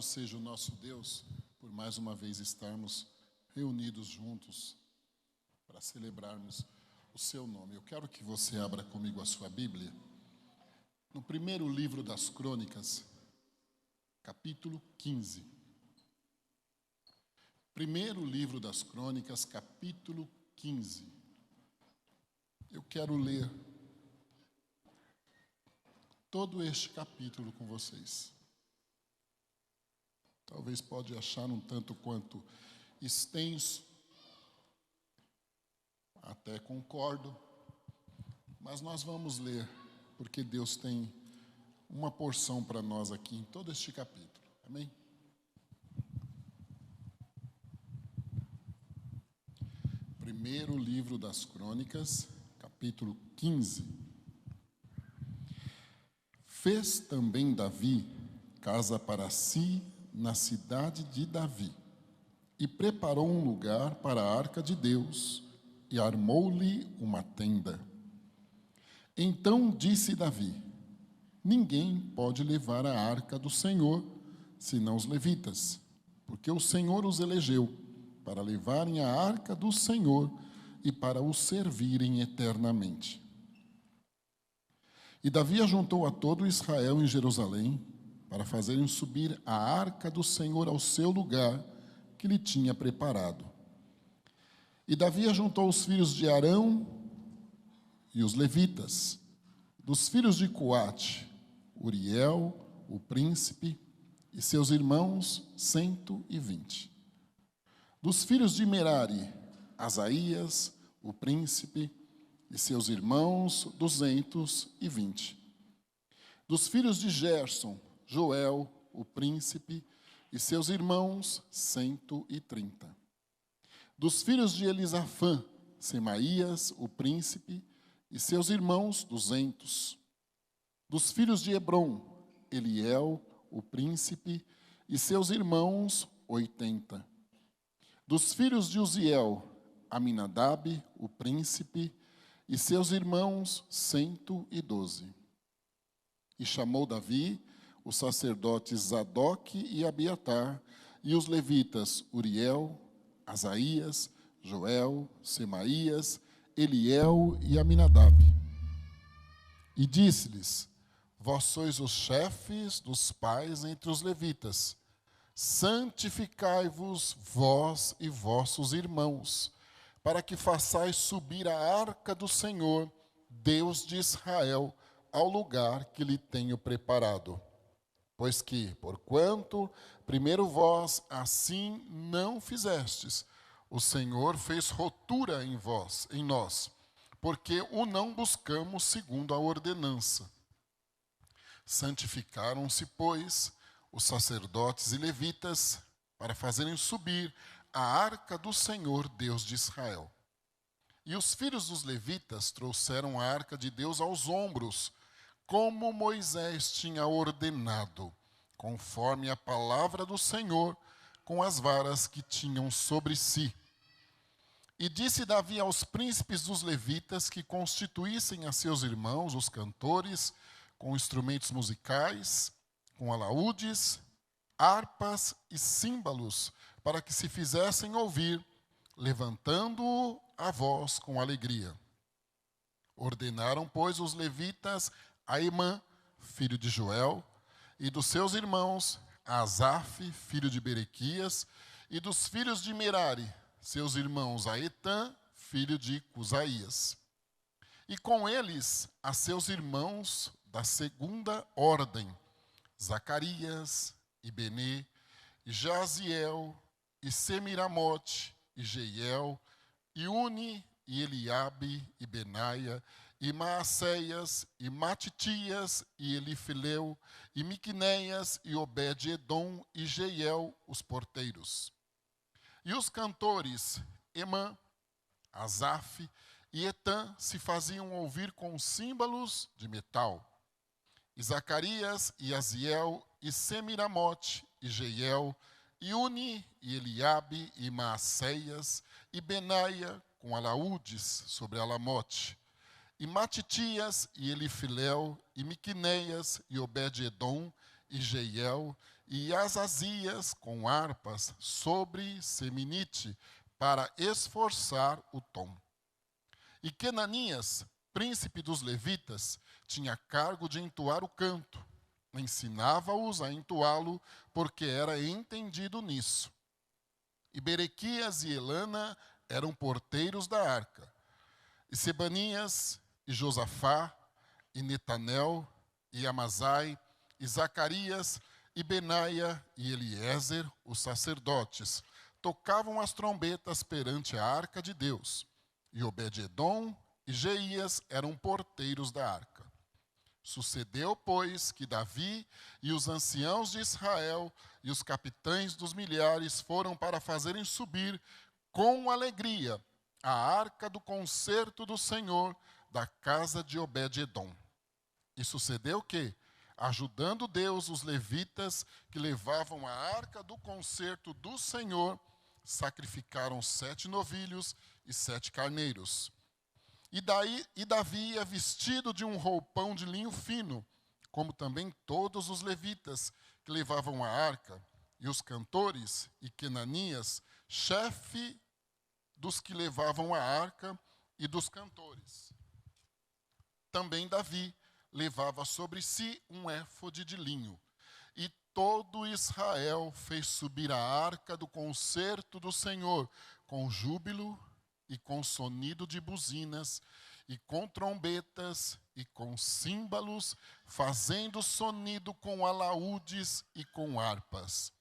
Louvado seja o nosso Deus por mais uma vez estarmos reunidos juntos para celebrarmos o seu nome. Eu quero que você abra comigo a sua Bíblia no primeiro livro das Crônicas, capítulo 15. Primeiro livro das Crônicas, capítulo 15. Eu quero ler todo este capítulo com vocês. Talvez pode achar um tanto quanto extenso, até concordo, mas nós vamos ler, porque Deus tem uma porção para nós aqui em todo este capítulo. Amém? Primeiro livro das Crônicas, capítulo 15. Fez também Davi casa para si na cidade de Davi, e preparou um lugar para a arca de Deus, e armou-lhe uma tenda. Então disse Davi: ninguém pode levar a arca do Senhor, senão os levitas, porque o Senhor os elegeu para levarem a arca do Senhor e para o servirem eternamente. E Davi ajuntou a todo Israel em Jerusalém, para fazerem subir a arca do Senhor ao seu lugar que lhe tinha preparado. E Davi ajuntou os filhos de Arão e os levitas, dos filhos de Coate, Uriel, o príncipe, e seus irmãos, 120. Dos filhos de Merari, Asaías, o príncipe, e seus irmãos, 220. Dos filhos de Gerson, Joel, o príncipe, e seus irmãos, 130. Dos filhos de Elisafã, Semaías, o príncipe, e seus irmãos, 200. Dos filhos de Hebron, Eliel, o príncipe, e seus irmãos, 80. Dos filhos de Uziel, Aminadab, o príncipe, e seus irmãos, 112. E chamou Davi os sacerdotes Zadoque e Abiatar, e os levitas Uriel, Asaías, Joel, Semaías, Eliel e Aminadab. E disse-lhes: vós sois os chefes dos pais entre os levitas. Santificai-vos vós e vossos irmãos, para que façais subir a arca do Senhor, Deus de Israel, ao lugar que lhe tenho preparado. Pois que, porquanto primeiro vós assim não fizestes, o Senhor fez rotura em vós, em nós, porque o não buscamos segundo a ordenança. Santificaram-se, pois, os sacerdotes e levitas para fazerem subir a arca do Senhor, Deus de Israel. E os filhos dos levitas trouxeram a arca de Deus aos ombros, como Moisés tinha ordenado, conforme a palavra do Senhor, com as varas que tinham sobre si. E disse Davi aos príncipes dos levitas que constituíssem a seus irmãos, os cantores, com instrumentos musicais, com alaúdes, harpas e símbalos, para que se fizessem ouvir, levantando a voz com alegria. Ordenaram, pois, os levitas a Emã, filho de Joel, e dos seus irmãos, a Asaf, filho de Berequias, e dos filhos de Merari, seus irmãos, a Etã, filho de Cusaías. E com eles, a seus irmãos da segunda ordem, Zacarias, e Benê, e Jaziel, e Semiramote, e Jeiel, e Uni, e Eliabe, e Benaia, e Maacéias, e Matitias, e Elifileu, e Miqunéias, e Obed-edom, e Jeiel, os porteiros. E os cantores, Emã, Asaf e Etã, se faziam ouvir com símbolos de metal. E Zacarias, e Aziel, e Semiramote, e Jeiel, e Uni, e Eliabe, e Maacéias, e Benaia, com alaúdes sobre alamote. E Matitias, e Elifileu, e Miqunéias, e Obed-edom, e Jeiel, e Azazias com harpas sobre seminite, para esforçar o tom. E Quenanias, príncipe dos levitas, tinha cargo de entoar o canto. Ensinava-os a entoá-lo, porque era entendido nisso. E Berequias e Elana eram porteiros da arca. E Sebanias, e Josafá, e Netanel, e Amazai, e Zacarias, e Benaia, e Eliezer, os sacerdotes, tocavam as trombetas perante a arca de Deus. E Obed-edom e Jeías eram porteiros da arca. Sucedeu, pois, que Davi e os anciãos de Israel e os capitães dos milhares foram para fazerem subir com alegria a arca do concerto do Senhor da casa de Obed-edom. E sucedeu que, ajudando Deus os levitas que levavam a arca do concerto do Senhor, sacrificaram 7 novilhos e 7 carneiros. E Davi ia vestido de um roupão de linho fino, como também todos os levitas que levavam a arca, e os cantores, e Quenanias, chefe dos que levavam a arca e dos cantores. Também Davi levava sobre si um éfode de linho. E todo Israel fez subir a arca do concerto do Senhor, com júbilo e com sonido de buzinas, e com trombetas, e com símbolos, fazendo sonido com alaúdes e com harpas.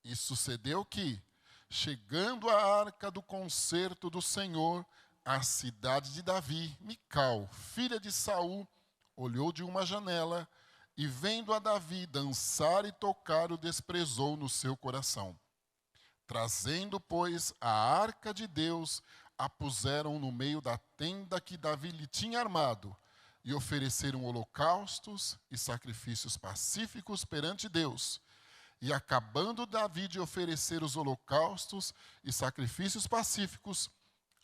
E sucedeu que, chegando a arca do concerto do Senhor, à cidade de Davi, Mical, filha de Saul, olhou de uma janela, e vendo a Davi dançar e tocar, o desprezou no seu coração. Trazendo, pois, a arca de Deus, a puseram no meio da tenda que Davi lhe tinha armado, e ofereceram holocaustos e sacrifícios pacíficos perante Deus. E acabando Davi de oferecer os holocaustos e sacrifícios pacíficos,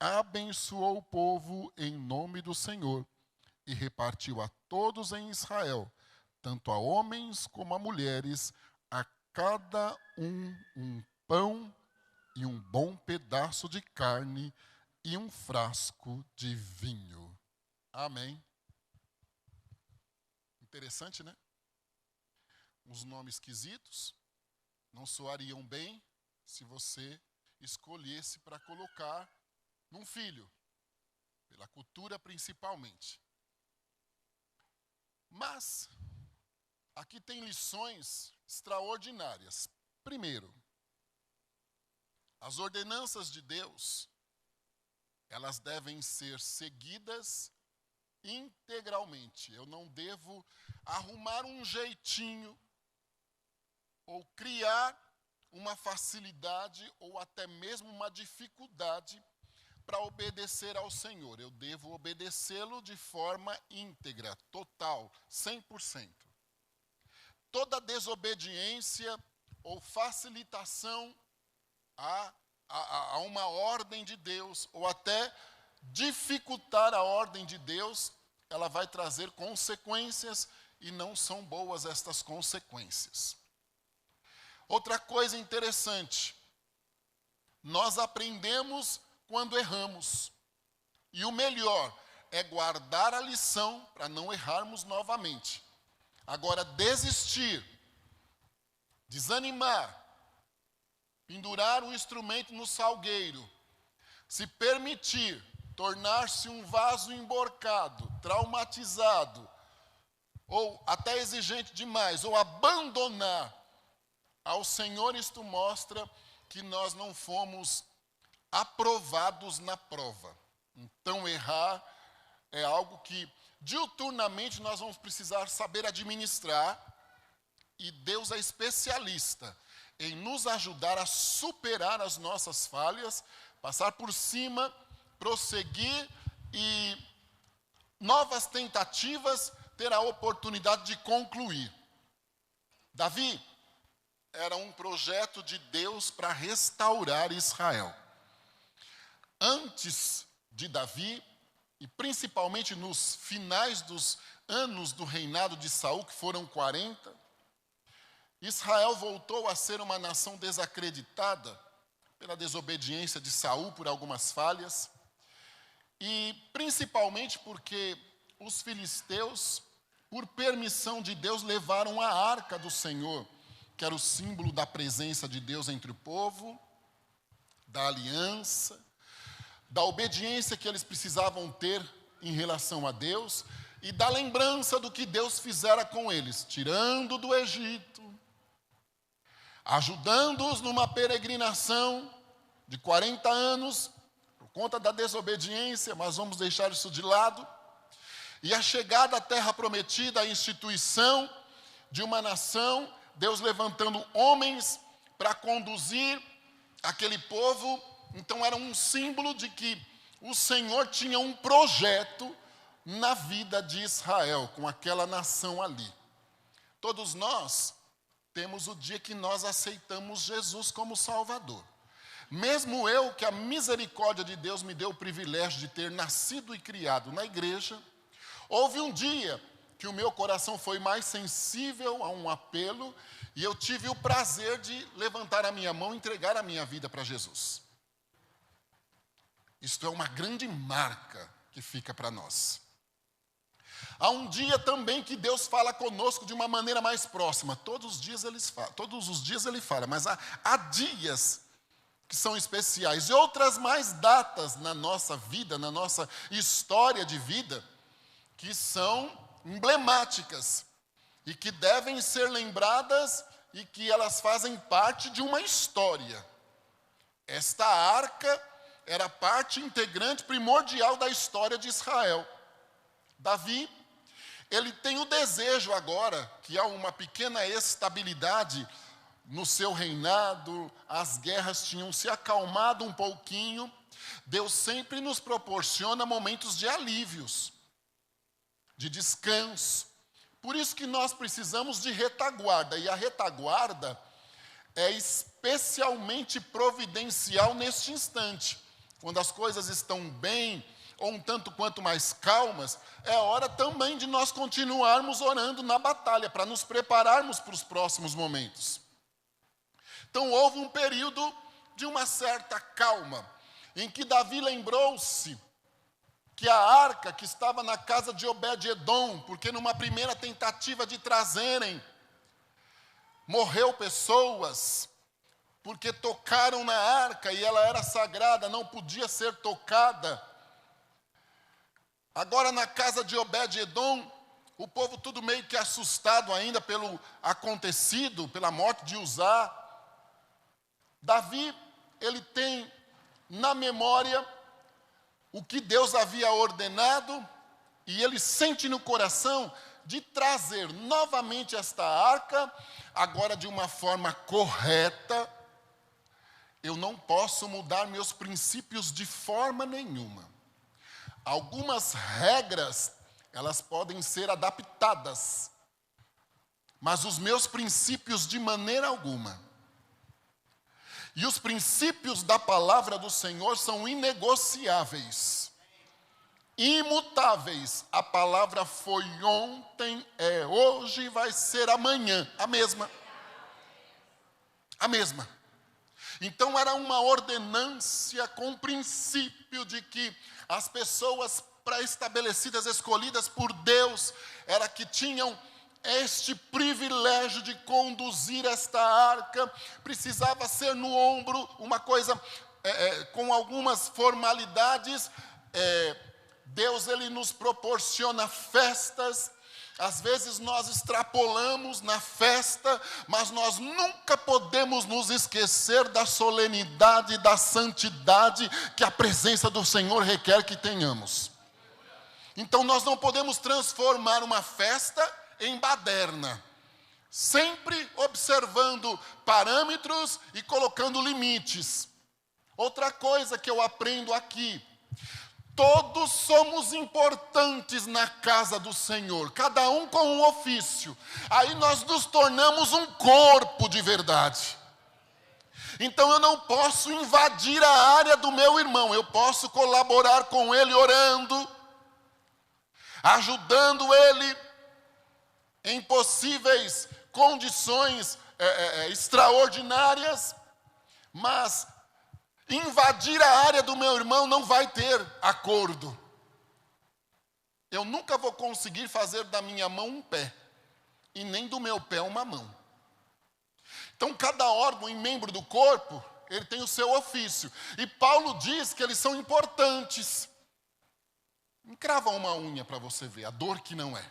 abençoou o povo em nome do Senhor, e repartiu a todos em Israel, tanto a homens como a mulheres, a cada um pão e um bom pedaço de carne e um frasco de vinho. Amém. Interessante, né? Uns nomes esquisitos, não soariam bem se você escolhesse para colocar num filho, pela cultura principalmente. Mas, aqui tem lições extraordinárias. Primeiro, as ordenanças de Deus, elas devem ser seguidas integralmente. Eu não devo arrumar um jeitinho ou criar uma facilidade ou até mesmo uma dificuldade para obedecer ao Senhor. Eu devo obedecê-lo de forma íntegra, total, 100%. Toda desobediência ou facilitação a uma ordem de Deus, ou até dificultar a ordem de Deus, ela vai trazer consequências, e não são boas estas consequências. Outra coisa interessante, nós aprendemos quando erramos, e o melhor é guardar a lição para não errarmos novamente. Agora, desistir, desanimar, pendurar o instrumento no salgueiro, se permitir tornar-se um vaso emborcado, traumatizado, ou até exigente demais, ou abandonar ao Senhor, isto mostra que nós não fomos aprovados na prova. Então, errar é algo que diuturnamente nós vamos precisar saber administrar, e Deus é especialista em nos ajudar a superar as nossas falhas, passar por cima, prosseguir e novas tentativas ter a oportunidade de concluir. Davi era um projeto de Deus para restaurar Israel. Antes de Davi, e principalmente nos finais dos anos do reinado de Saul, que foram 40, Israel voltou a ser uma nação desacreditada pela desobediência de Saul, por algumas falhas, e principalmente porque os filisteus, por permissão de Deus, levaram a arca do Senhor, que era o símbolo da presença de Deus entre o povo, da aliança, da obediência que eles precisavam ter em relação a Deus e da lembrança do que Deus fizera com eles, tirando do Egito, ajudando-os numa peregrinação de 40 anos, por conta da desobediência, mas vamos deixar isso de lado, e a chegada à terra prometida, a instituição de uma nação, Deus levantando homens para conduzir aquele povo. Então era um símbolo de que o Senhor tinha um projeto na vida de Israel, com aquela nação ali. Todos nós temos o dia que nós aceitamos Jesus como Salvador. Mesmo eu, que a misericórdia de Deus me deu o privilégio de ter nascido e criado na igreja, houve um dia que o meu coração foi mais sensível a um apelo e eu tive o prazer de levantar a minha mão e entregar a minha vida para Jesus. Isto é uma grande marca que fica para nós. Há um dia também que Deus fala conosco de uma maneira mais próxima. Todos os dias ele fala, mas há dias que são especiais e outras mais datas na nossa vida, na nossa história de vida, que são emblemáticas e que devem ser lembradas e que elas fazem parte de uma história. Esta arca era parte integrante primordial da história de Israel. Davi, ele tem o desejo agora que há uma pequena estabilidade no seu reinado, as guerras tinham se acalmado um pouquinho. Deus sempre nos proporciona momentos de alívios, de descanso. Por isso que nós precisamos de retaguarda, e a retaguarda é especialmente providencial neste instante. Quando as coisas estão bem, ou um tanto quanto mais calmas, é hora também de nós continuarmos orando na batalha, para nos prepararmos para os próximos momentos. Então houve um período de uma certa calma, em que Davi lembrou-se que a arca que estava na casa de Obed-edom, porque numa primeira tentativa de trazerem, morreu pessoas, porque tocaram na arca e ela era sagrada, não podia ser tocada. Agora na casa de Obed-edom, o povo tudo meio que assustado ainda pelo acontecido, pela morte de Uzá. Davi, ele tem na memória o que Deus havia ordenado, e ele sente no coração de trazer novamente esta arca, agora de uma forma correta. Eu não posso mudar meus princípios de forma nenhuma. Algumas regras, elas podem ser adaptadas, mas os meus princípios de maneira alguma. E os princípios da palavra do Senhor são inegociáveis, imutáveis. A palavra foi ontem, é hoje e vai ser amanhã, a mesma. A mesma. Então era uma ordenância com o princípio de que as pessoas pré-estabelecidas, escolhidas por Deus, era que tinham este privilégio de conduzir esta arca. Precisava ser no ombro, uma coisa com algumas formalidades. Deus, ele nos proporciona festas. Às vezes nós extrapolamos na festa, mas nós nunca podemos nos esquecer da solenidade e da santidade que a presença do Senhor requer que tenhamos. Então nós não podemos transformar uma festa em baderna, sempre observando parâmetros e colocando limites. Outra coisa que eu aprendo aqui: todos somos importantes na casa do Senhor, cada um com um ofício. Aí nós nos tornamos um corpo de verdade. Então eu não posso invadir a área do meu irmão, eu posso colaborar com ele orando, ajudando ele em possíveis condições extraordinárias, mas invadir a área do meu irmão não vai ter acordo. Eu nunca vou conseguir fazer da minha mão um pé, e nem do meu pé uma mão. Então, cada órgão e membro do corpo, ele tem o seu ofício. E Paulo diz que eles são importantes. Encrava uma unha para você ver a dor que não é.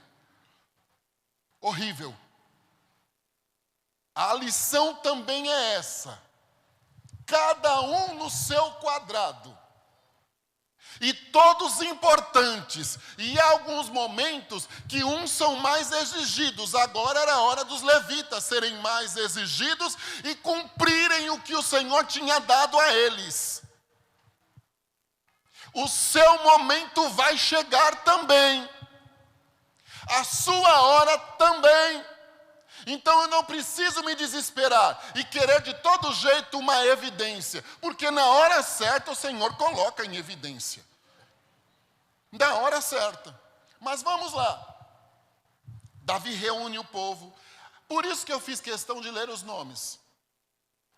Horrível. A lição também é essa. Cada um no seu quadrado. E todos importantes. E há alguns momentos que uns são mais exigidos. Agora era a hora dos levitas serem mais exigidos e cumprirem o que o Senhor tinha dado a eles. O seu momento vai chegar também. A sua hora também. Então eu não preciso me desesperar e querer de todo jeito uma evidência, porque na hora certa o Senhor coloca em evidência. Na hora certa. Mas vamos lá. Davi reúne o povo. Por isso que eu fiz questão de ler os nomes.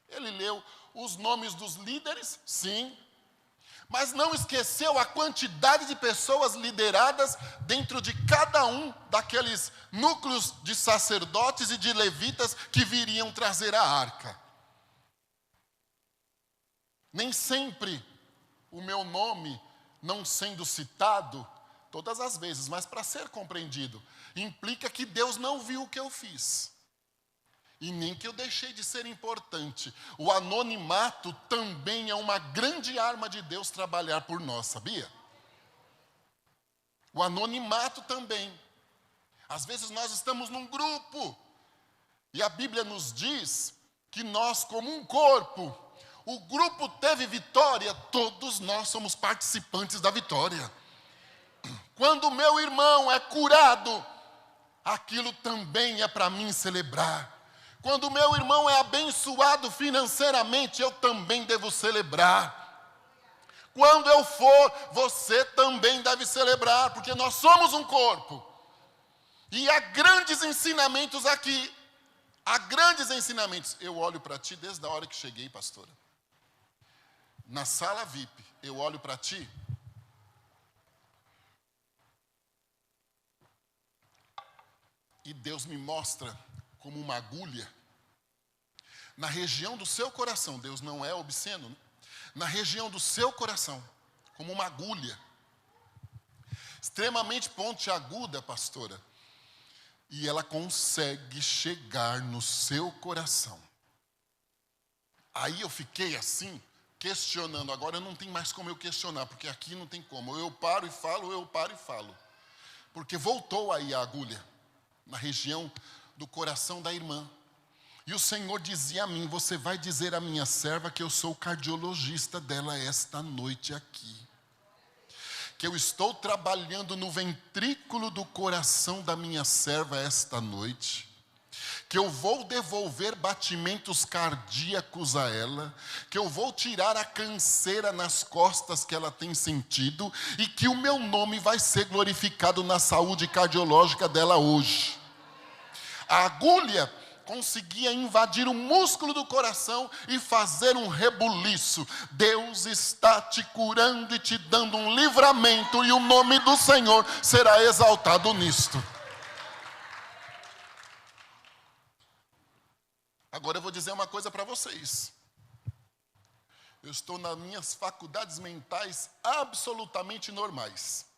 Ele leu os nomes dos líderes, sim, mas não esqueceu a quantidade de pessoas lideradas dentro de cada um daqueles núcleos de sacerdotes e de levitas que viriam trazer a arca. Nem sempre o meu nome não sendo citado, todas as vezes, mas para ser compreendido, implica que Deus não viu o que eu fiz. E nem que eu deixei de ser importante. O anonimato também é uma grande arma de Deus trabalhar por nós, sabia? O anonimato também. Às vezes nós estamos num grupo, e a Bíblia nos diz que nós, como um corpo, o grupo teve vitória, todos nós somos participantes da vitória. Quando o meu irmão é curado, aquilo também é para mim celebrar. Quando o meu irmão é abençoado financeiramente, eu também devo celebrar. Quando eu for, você também deve celebrar, porque nós somos um corpo. E há grandes ensinamentos aqui. Há grandes ensinamentos. Eu olho para ti desde a hora que cheguei, pastora. Na sala VIP, eu olho para ti. E Deus me mostra como uma agulha, na região do seu coração. Deus não é obsceno, né? Na região do seu coração, como uma agulha, extremamente pontiaguda, pastora, e ela consegue chegar no seu coração. Aí eu fiquei assim, questionando. Agora não tem mais como eu questionar, porque aqui não tem como. Eu paro e falo, eu paro e falo, porque voltou aí a agulha, na região do coração da irmã. E o Senhor dizia a mim: você vai dizer à minha serva que eu sou o cardiologista dela esta noite aqui. Que eu estou trabalhando no ventrículo do coração da minha serva esta noite. Que eu vou devolver batimentos cardíacos a ela. Que eu vou tirar a canseira nas costas que ela tem sentido. E que o meu nome vai ser glorificado na saúde cardiológica dela hoje. A agulha conseguia invadir o músculo do coração e fazer um rebuliço. Deus está te curando e te dando um livramento, e o nome do Senhor será exaltado nisto. Agora eu vou dizer uma coisa para vocês. Eu estou nas minhas faculdades mentais absolutamente normais.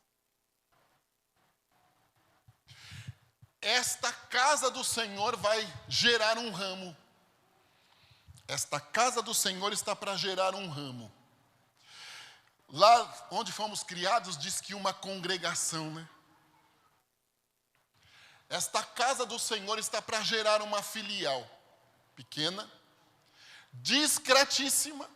Esta casa do Senhor vai gerar um ramo. Esta casa do Senhor está para gerar um ramo. Lá onde fomos criados, diz que uma congregação, né? Esta casa do Senhor está para gerar uma filial. Pequena, discretíssima,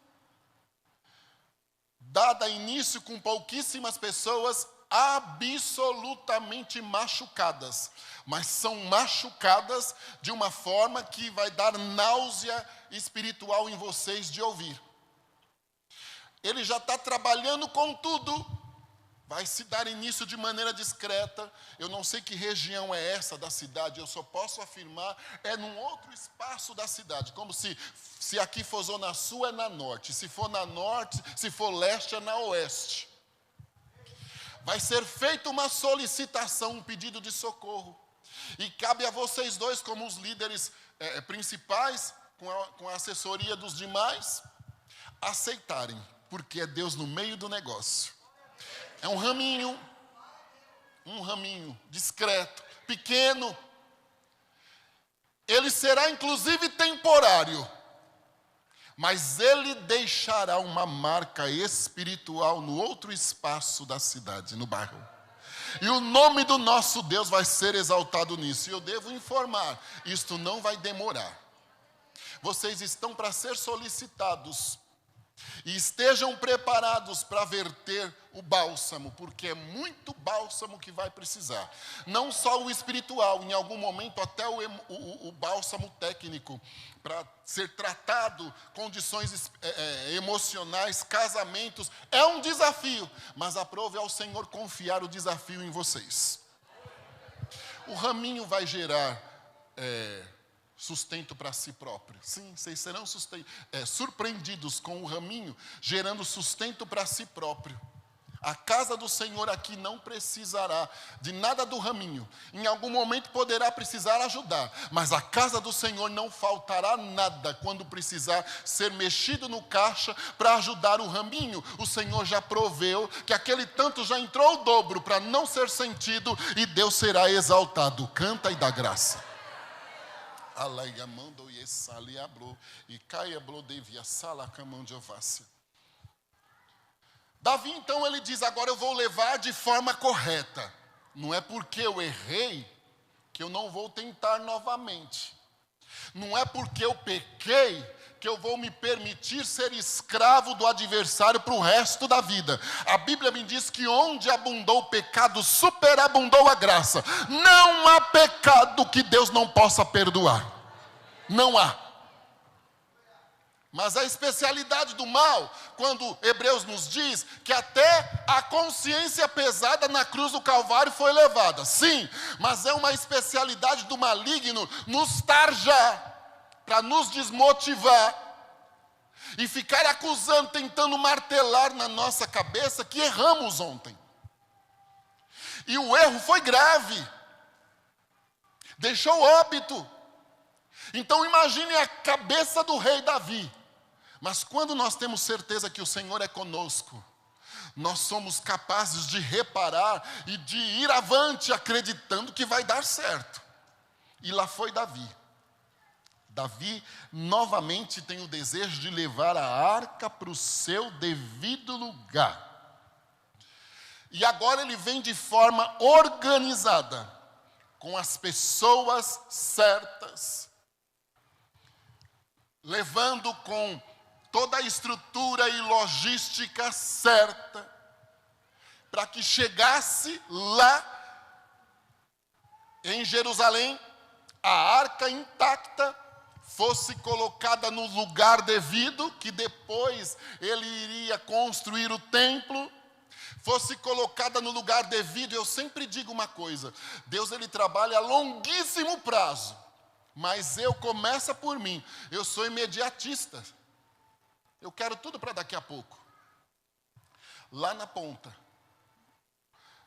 dada início com pouquíssimas pessoas, absolutamente machucadas, mas são machucadas de uma forma que vai dar náusea espiritual em vocês de ouvir. Ele já está trabalhando com tudo, vai se dar início de maneira discreta. Eu não sei que região é essa da cidade, eu só posso afirmar, é num outro espaço da cidade, como se aqui for zona sul é na norte, se for na norte, se for leste é na oeste. Vai ser feita uma solicitação, um pedido de socorro. E cabe a vocês dois, como os líderes principais, com a assessoria dos demais, aceitarem, porque é Deus no meio do negócio. É um raminho discreto, pequeno. Ele será inclusive temporário, mas ele deixará uma marca espiritual no outro espaço da cidade, no bairro. E o nome do nosso Deus vai ser exaltado nisso. E eu devo informar, isto não vai demorar. Vocês estão para ser solicitados. E estejam preparados para verter o bálsamo, porque é muito bálsamo que vai precisar. Não só o espiritual, em algum momento até o bálsamo técnico, para ser tratado, condições emocionais, casamentos. É um desafio, mas aprove ao Senhor confiar o desafio em vocês. O raminho vai gerar sustento para si próprio. Sim, vocês serão surpreendidos com o raminho gerando sustento para si próprio. A casa do Senhor aqui não precisará de nada do raminho. Em algum momento poderá precisar ajudar, mas a casa do Senhor não faltará nada quando precisar ser mexido no caixa para ajudar o raminho. O Senhor já proveu que aquele tanto já entrou o dobro para não ser sentido e Deus será exaltado. Canta e dá graça. Davi, então, ele diz, agora eu vou levar de forma correta. Não é porque eu errei que eu não vou tentar novamente. Não é porque eu pequei que eu vou me permitir ser escravo do adversário para o resto da vida. A Bíblia me diz que onde abundou o pecado, superabundou a graça. Não há pecado que Deus não possa perdoar. Não há. Mas a especialidade do mal, quando Hebreus nos diz que até a consciência pesada na cruz do Calvário foi levada. Sim, mas é uma especialidade do maligno nos tarjar, para nos desmotivar e ficar acusando, tentando martelar na nossa cabeça que erramos ontem. E o erro foi grave, deixou óbito. Então imagine a cabeça do rei Davi. Mas quando nós temos certeza que o Senhor é conosco, nós somos capazes de reparar e de ir avante acreditando que vai dar certo. E lá foi Davi. Davi novamente tem o desejo de levar a arca para o seu devido lugar. E agora ele vem de forma organizada, com as pessoas certas, levando com toda a estrutura e logística certa, para que chegasse lá em Jerusalém, a arca intacta, fosse colocada no lugar devido, que depois ele iria construir o templo, fosse colocada no lugar devido. Eu sempre digo uma coisa, Deus ele trabalha a longuíssimo prazo, mas começa por mim, eu sou imediatista, eu quero tudo para daqui a pouco. Lá na ponta,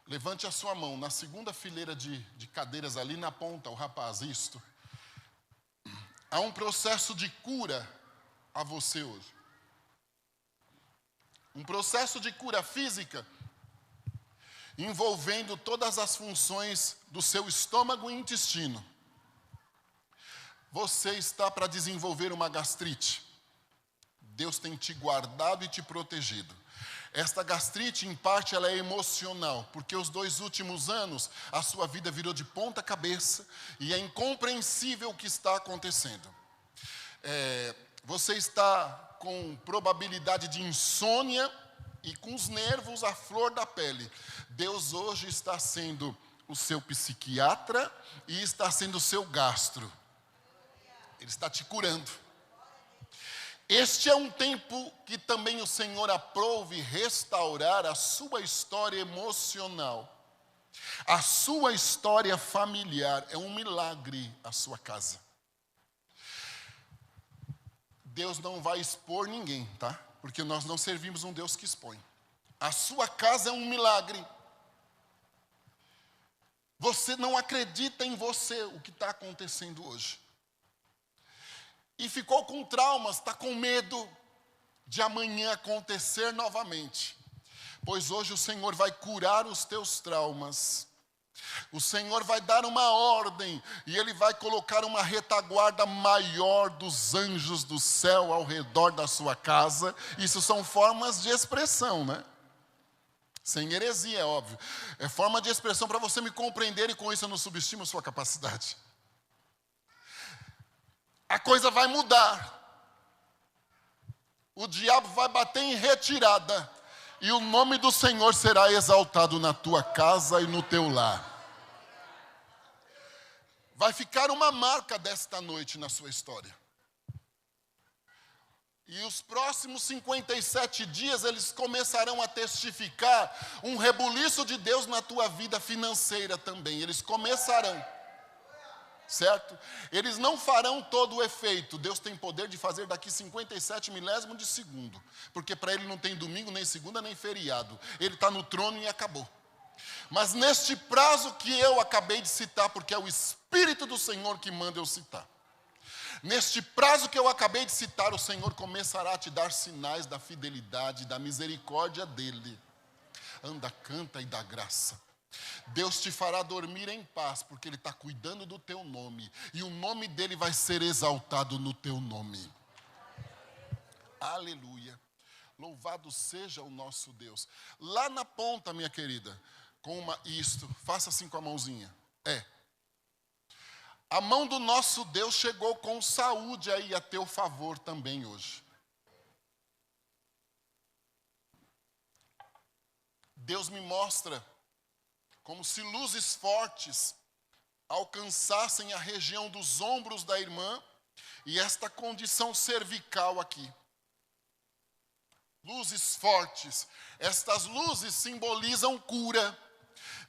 levante a sua mão, na segunda fileira de cadeiras ali na ponta, o rapaz, isto. Há um processo de cura a você hoje. Um processo de cura física, envolvendo todas as funções do seu estômago e intestino. Você está para desenvolver uma gastrite. Deus tem te guardado e te protegido. Esta gastrite, em parte, ela é emocional, porque os 2 últimos anos, a sua vida virou de ponta cabeça, e é incompreensível o que está acontecendo. Você está com probabilidade de insônia, e com os nervos à flor da pele. Deus hoje está sendo o seu psiquiatra, e está sendo o seu gastro. Ele está te curando. Este é um tempo que também o Senhor aprove restaurar a sua história emocional, a sua história familiar. É um milagre a sua casa. Deus não vai expor ninguém, tá? Porque nós não servimos um Deus que expõe. A sua casa é um milagre. Você não acredita em você, o que está acontecendo hoje. E ficou com traumas, está com medo de amanhã acontecer novamente. Pois hoje o Senhor vai curar os teus traumas. O Senhor vai dar uma ordem e Ele vai colocar uma retaguarda maior dos anjos do céu ao redor da sua casa. Isso são formas de expressão, né? Sem heresia, é óbvio. É forma de expressão para você me compreender e com isso eu não subestimo a sua capacidade. A coisa vai mudar. O diabo vai bater em retirada. E o nome do Senhor será exaltado na tua casa e no teu lar. Vai ficar uma marca desta noite na sua história. E os próximos 57 dias, eles começarão a testificar um rebuliço de Deus na tua vida financeira também. Eles começarão. Certo? Eles não farão todo o efeito. Deus tem poder de fazer daqui 57 milésimos de segundo. Porque para Ele não tem domingo, nem segunda, nem feriado. Ele está no trono e acabou. Mas neste prazo que eu acabei de citar, porque é o Espírito do Senhor que manda eu citar. Neste prazo que eu acabei de citar, o Senhor começará a te dar sinais da fidelidade, da misericórdia dEle. Anda, canta e dá graça. Deus te fará dormir em paz, porque Ele está cuidando do teu nome. E o nome dEle vai ser exaltado no teu nome. Aleluia. Louvado seja o nosso Deus. Lá na ponta, minha querida, faça assim com a mãozinha. A mão do nosso Deus chegou com saúde aí a teu favor também hoje. Deus me mostra como se luzes fortes alcançassem a região dos ombros da irmã e esta condição cervical aqui. Luzes fortes. Estas luzes simbolizam cura.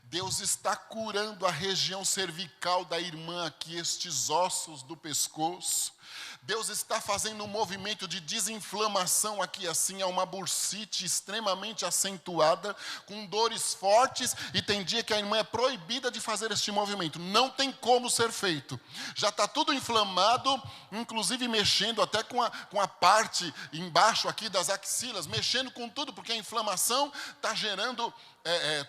Deus está curando a região cervical da irmã aqui, estes ossos do pescoço. Deus está fazendo um movimento de desinflamação aqui, assim, é uma bursite extremamente acentuada, com dores fortes, e tem dia que a irmã é proibida de fazer este movimento. Não tem como ser feito. Já está tudo inflamado, inclusive mexendo até com a parte embaixo aqui das axilas, mexendo com tudo, porque a inflamação está gerando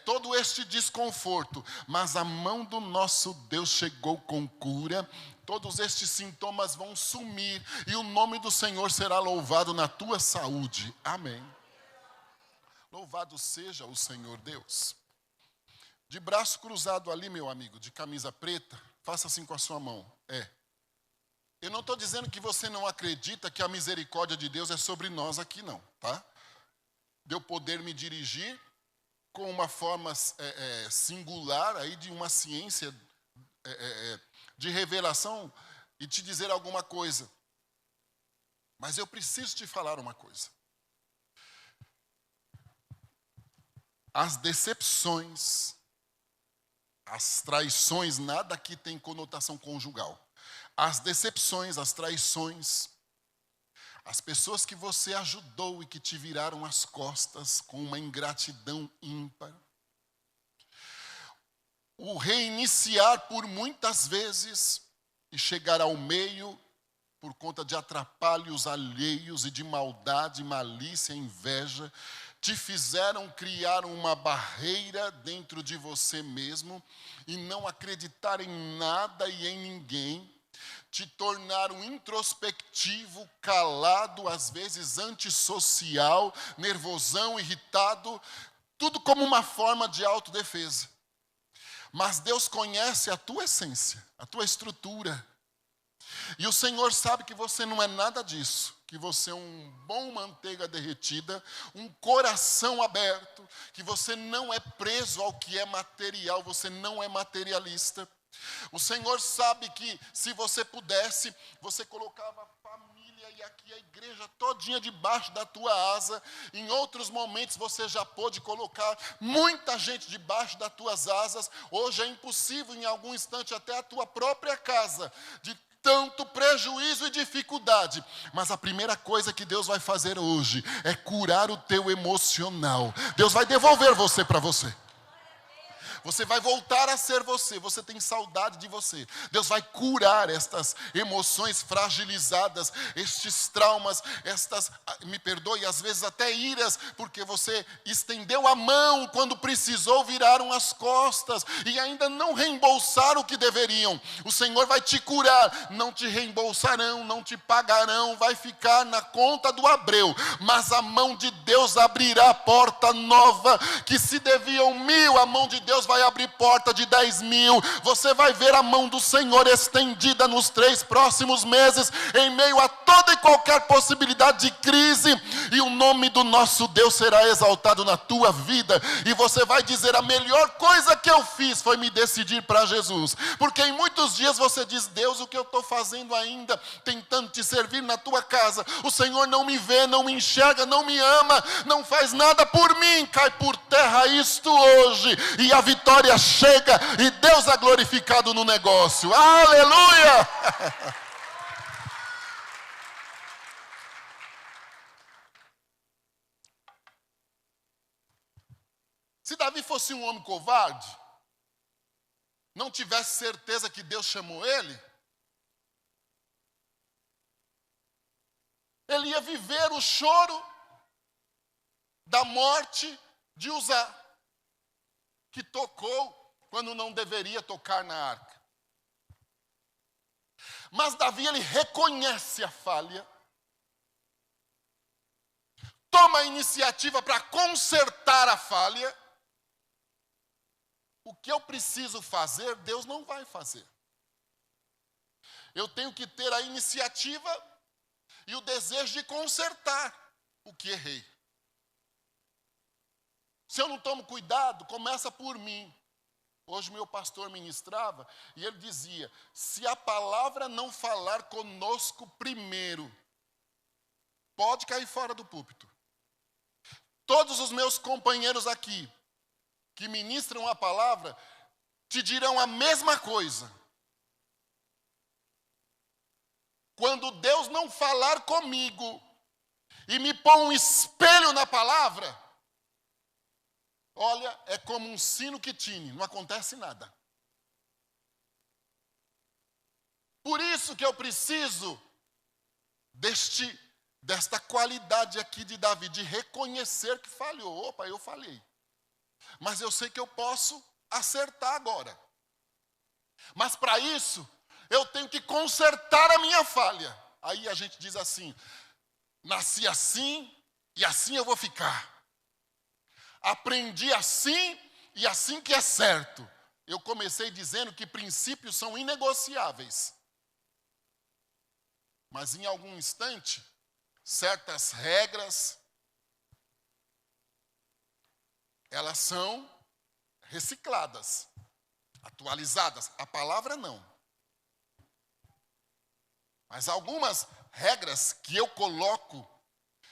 todo este desconforto. Mas a mão do nosso Deus chegou com cura. Todos estes sintomas vão sumir e o nome do Senhor será louvado na tua saúde. Amém. Louvado seja o Senhor Deus. De braço cruzado ali, meu amigo, de camisa preta, faça assim com a sua mão. Eu não estou dizendo que você não acredita que a misericórdia de Deus é sobre nós aqui, não, tá? De eu poder me dirigir com uma forma singular aí de uma ciência de revelação e te dizer alguma coisa. Mas eu preciso te falar uma coisa. As decepções, as traições, nada aqui tem conotação conjugal. As decepções, as traições, as pessoas que você ajudou e que te viraram as costas com uma ingratidão ímpar. O reiniciar por muitas vezes e chegar ao meio por conta de atrapalhos alheios e de maldade, malícia, inveja, te fizeram criar uma barreira dentro de você mesmo e não acreditar em nada e em ninguém, te tornaram introspectivo, calado, às vezes antissocial, nervosão, irritado, tudo como uma forma de autodefesa. Mas Deus conhece a tua essência, a tua estrutura. E o Senhor sabe que você não é nada disso, que você é um bom manteiga derretida, um coração aberto, que você não é preso ao que é material, você não é materialista. O Senhor sabe que se você pudesse, você colocava a família e aqui a igreja todinha debaixo da tua asa. Em outros momentos você já pôde colocar muita gente debaixo das tuas asas. Hoje é impossível, em algum instante, até a tua própria casa, de tanto prejuízo e dificuldade. Mas a primeira coisa que Deus vai fazer hoje é curar o teu emocional. Deus vai devolver você para você. Você vai voltar a ser você. Você tem saudade de você. Deus vai curar estas emoções fragilizadas, estes traumas, me perdoe, às vezes até iras, porque você estendeu a mão quando precisou, viraram as costas e ainda não reembolsaram o que deveriam. O Senhor vai te curar, não te reembolsarão, não te pagarão, vai ficar na conta do Abreu, mas a mão de Deus abrirá a porta nova, que se deviam 1.000, a mão de Deus vai abrir porta de 10.000. Você vai ver a mão do Senhor estendida nos 3 próximos meses, em meio a toda e qualquer possibilidade de crise, e o nome do nosso Deus será exaltado na tua vida, e você vai dizer: a melhor coisa que eu fiz foi me decidir para Jesus. Porque em muitos dias você diz: Deus, o que eu estou fazendo ainda, tentando te servir na tua casa, o Senhor não me vê, não me enxerga, não me ama, não faz nada por mim. Cai por terra isto hoje, e a vitória chega, e Deus é glorificado no negócio. Aleluia! Se Davi fosse um homem covarde, não tivesse certeza que Deus chamou ele, ele ia viver o choro da morte de Uzá, que tocou quando não deveria tocar na arca. Mas Davi, ele reconhece a falha, toma a iniciativa para consertar a falha. O que eu preciso fazer, Deus não vai fazer. Eu tenho que ter a iniciativa e o desejo de consertar o que errei. Se eu não tomo cuidado, começa por mim. Hoje meu pastor ministrava e ele dizia: se a palavra não falar conosco primeiro, pode cair fora do púlpito. Todos os meus companheiros aqui, que ministram a palavra, te dirão a mesma coisa. Quando Deus não falar comigo e me pôr um espelho na palavra, olha, é como um sino que tine, não acontece nada. Por isso que eu preciso desta qualidade aqui de Davi, de reconhecer que falhou. Opa, eu falhei. Mas eu sei que eu posso acertar agora. Mas para isso, eu tenho que consertar a minha falha. Aí a gente diz assim: nasci assim e assim eu vou ficar. Aprendi assim e assim que é certo. Eu comecei dizendo que princípios são inegociáveis. Mas em algum instante, certas regras, elas são recicladas, atualizadas. A palavra não. Mas algumas regras que eu coloco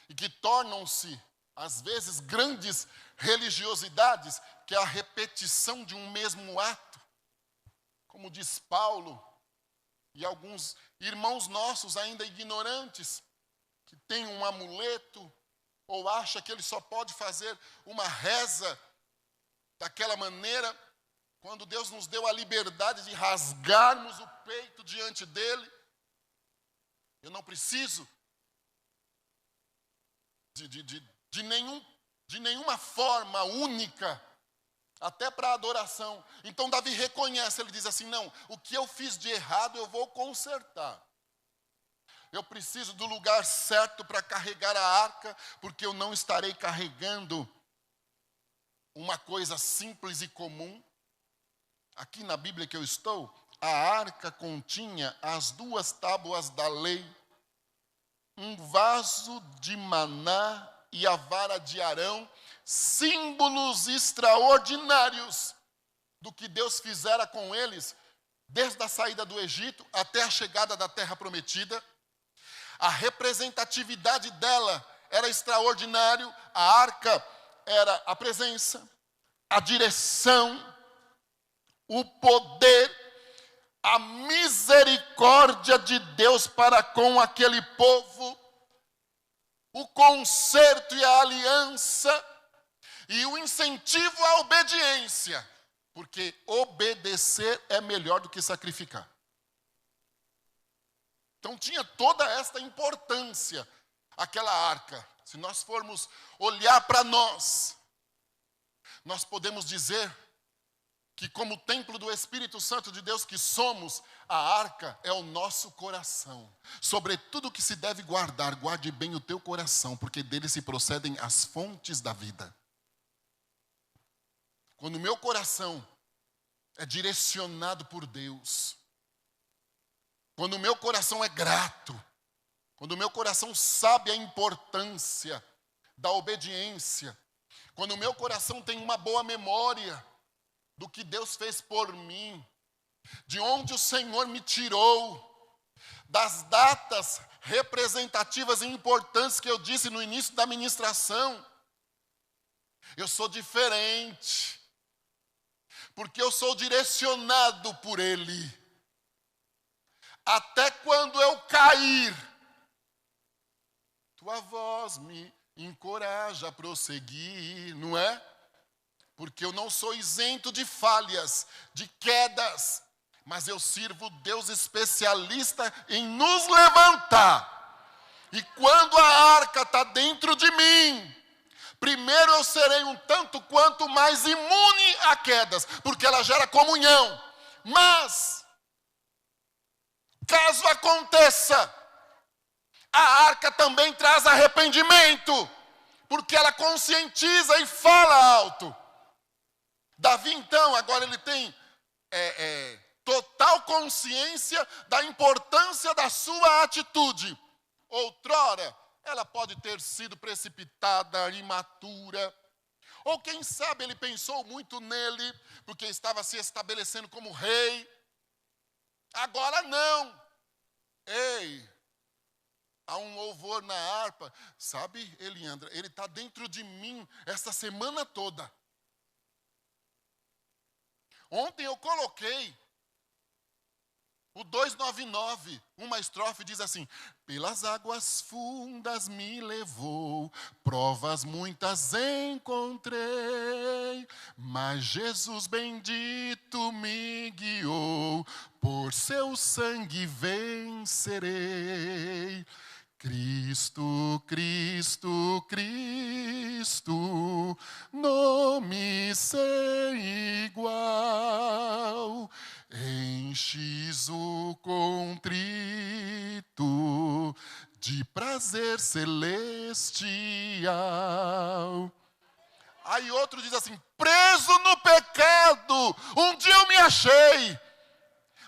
e que tornam-se, às vezes, grandes religiosidades, que é a repetição de um mesmo ato. Como diz Paulo, e alguns irmãos nossos ainda ignorantes, que têm um amuleto, ou acha que ele só pode fazer uma reza daquela maneira, quando Deus nos deu a liberdade de rasgarmos o peito diante dele. Eu não preciso de nenhuma forma única, até para a adoração. Então Davi reconhece, ele diz assim: não, o que eu fiz de errado eu vou consertar. Eu preciso do lugar certo para carregar a arca, porque eu não estarei carregando uma coisa simples e comum. Aqui na Bíblia que eu estou, a arca continha as 2 tábuas da lei, um vaso de maná e a vara de Arão, símbolos extraordinários do que Deus fizera com eles, desde a saída do Egito até a chegada da terra prometida. A representatividade dela era extraordinário. A arca era a presença, a direção, o poder, a misericórdia de Deus para com aquele povo, o conserto e a aliança e o incentivo à obediência, porque obedecer é melhor do que sacrificar. Então tinha toda esta importância, aquela arca. Se nós formos olhar para nós podemos dizer que como templo do Espírito Santo de Deus que somos, a arca é o nosso coração. Sobretudo que se deve guardar, guarde bem o teu coração, porque dele se procedem as fontes da vida. Quando o meu coração é direcionado por Deus, quando o meu coração é grato, quando o meu coração sabe a importância da obediência, quando o meu coração tem uma boa memória do que Deus fez por mim, de onde o Senhor me tirou, das datas representativas e importantes que eu disse no início da ministração, eu sou diferente, porque eu sou direcionado por Ele. Até quando eu cair, tua voz me encoraja a prosseguir, não é? Porque eu não sou isento de falhas, de quedas, mas eu sirvo Deus especialista em nos levantar. E quando a arca está dentro de mim, primeiro eu serei um tanto quanto mais imune a quedas, porque ela gera comunhão. Mas, caso aconteça, a arca também traz arrependimento, porque ela conscientiza e fala alto. Davi, então, agora ele tem total consciência da importância da sua atitude. Outrora, ela pode ter sido precipitada, imatura, ou quem sabe ele pensou muito nele, porque estava se estabelecendo como rei. Agora não. Ei, há um louvor na harpa. Sabe, Eliandra, ele está dentro de mim essa semana toda. Ontem eu coloquei o 299, uma estrofe diz assim: pelas águas fundas me levou, provas muitas encontrei, mas Jesus bendito me guiou, por seu sangue vencerei. Cristo, Cristo, Cristo, nome sem igual, enches o contrito de prazer celestial. Aí outro diz assim: preso no pecado, um dia eu me achei,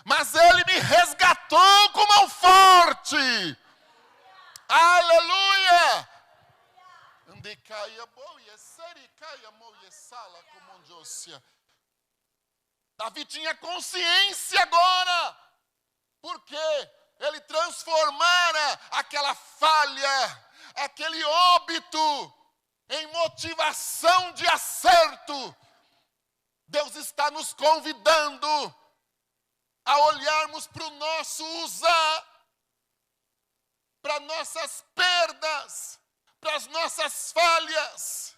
mas ele me resgatou com mão forte. Aleluia! Davi tinha consciência agora, porque ele transformara aquela falha, aquele óbito, em motivação de acerto. Deus está nos convidando a olharmos para o nosso usar, para nossas perdas, para as nossas falhas,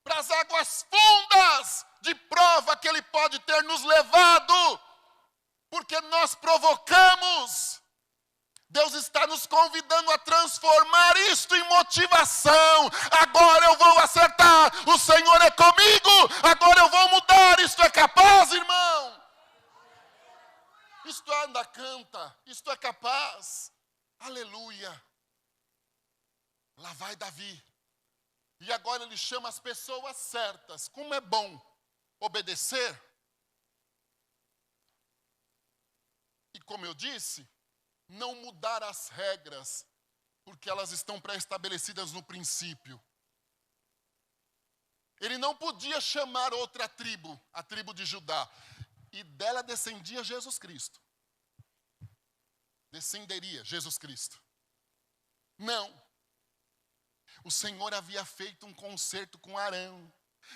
para as águas fundas de prova que Ele pode ter nos levado, porque nós provocamos. Deus está nos convidando a transformar isto em motivação. Agora eu vou acertar, o Senhor é comigo, agora eu vou mudar, isto é capaz, irmão. Isto anda, canta, isto é capaz. Aleluia. Lá vai Davi. E agora ele chama as pessoas certas. Como é bom obedecer. E como eu disse, não mudar as regras, porque elas estão pré-estabelecidas no princípio. Ele não podia chamar outra tribo, a tribo de Judá. E dela descendia Jesus Cristo. descenderia Jesus Cristo. Não. O Senhor havia feito um concerto com Arão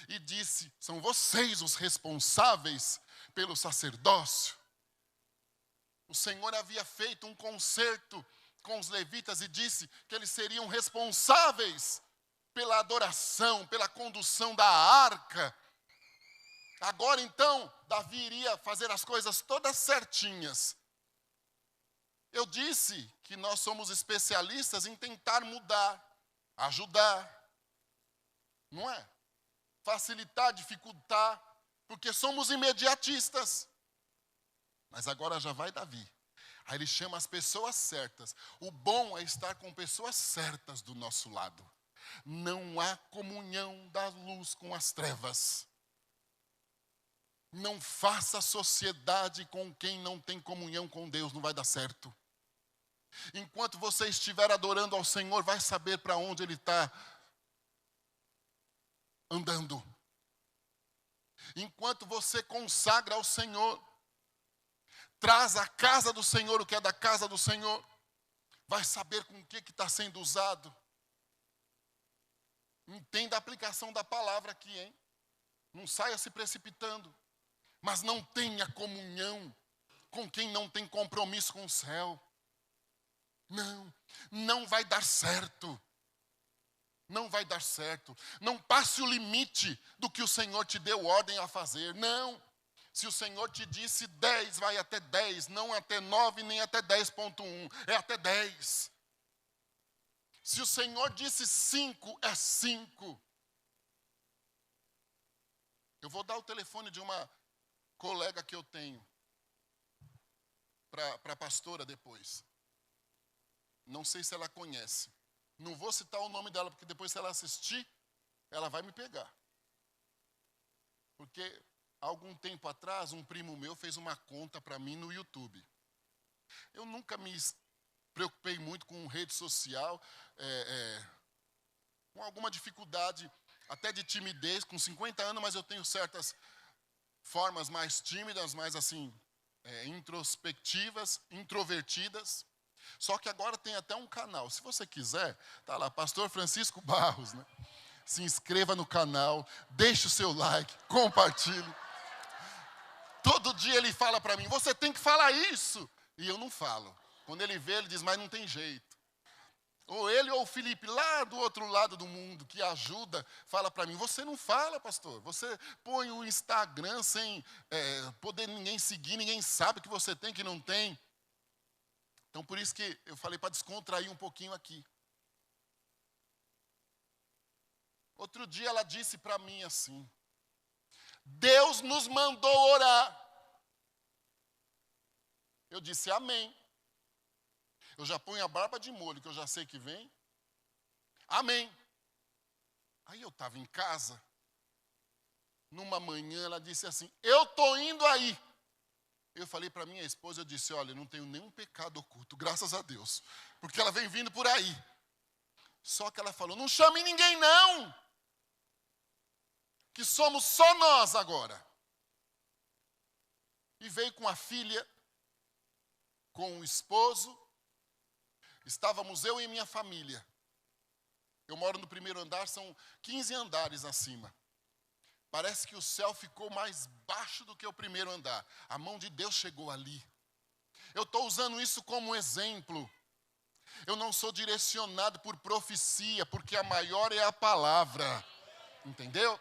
e disse: são vocês os responsáveis pelo sacerdócio. O Senhor havia feito um concerto com os levitas e disse que eles seriam responsáveis pela adoração, pela condução da arca. Agora então, Davi iria fazer as coisas todas certinhas. Eu disse que nós somos especialistas em tentar mudar, ajudar, não é? Facilitar, dificultar, porque somos imediatistas. Mas agora já vai Davi. Aí ele chama as pessoas certas. O bom é estar com pessoas certas do nosso lado. Não há comunhão da luz com as trevas. Não faça sociedade com quem não tem comunhão com Deus, não vai dar certo. Enquanto você estiver adorando ao Senhor, vai saber para onde Ele está andando. Enquanto você consagra ao Senhor, traz à casa do Senhor o que é da casa do Senhor, vai saber com o que está sendo usado. Entenda a aplicação da palavra aqui, hein? Não saia se precipitando. Mas não tenha comunhão com quem não tem compromisso com o céu. Não vai dar certo. Não vai dar certo. Não passe o limite do que o Senhor te deu ordem a fazer. Não. Se o Senhor te disse 10, vai até 10. Não até 9, nem até 10.1. É até 10. Se o Senhor disse 5, é 5. Eu vou dar o telefone de uma colega que eu tenho para a pastora depois. Não sei se ela conhece. Não vou citar o nome dela, porque depois se ela assistir, ela vai me pegar. Porque há algum tempo atrás, um primo meu fez uma conta para mim no YouTube. Eu nunca me preocupei muito com rede social, com alguma dificuldade, até de timidez, com 50 anos, mas eu tenho certas formas mais tímidas, mais assim, introspectivas, introvertidas. Só que agora tem até um canal. Se você quiser, tá lá, Pastor Francisco Barros, né? Se inscreva no canal, deixe o seu like, compartilhe. Todo dia ele fala para mim: você tem que falar isso. E eu não falo. Quando ele vê, ele diz: mas não tem jeito. Ou ele ou o Felipe, lá do outro lado do mundo, que ajuda, fala para mim: você não fala, pastor. Você põe o Instagram sem poder ninguém seguir, ninguém sabe que você tem, que não tem. Então, por isso que eu falei para descontrair um pouquinho aqui. Outro dia ela disse para mim assim: Deus nos mandou orar. Eu disse: amém. Eu já ponho a barba de molho, que eu já sei que vem. Amém. Aí eu estava em casa. Numa manhã ela disse assim: eu estou indo aí. Eu falei para minha esposa, eu disse: olha, eu não tenho nenhum pecado oculto, graças a Deus. Porque ela vem vindo por aí. Só que ela falou: não chame ninguém não. Que somos só nós agora. E veio com a filha, com o esposo. Estávamos eu e minha família. Eu moro no primeiro andar, são 15 andares acima. Parece que o céu ficou mais baixo do que o primeiro andar. A mão de Deus chegou ali. Eu estou usando isso como exemplo. Eu não sou direcionado por profecia, porque a maior é a palavra. Entendeu?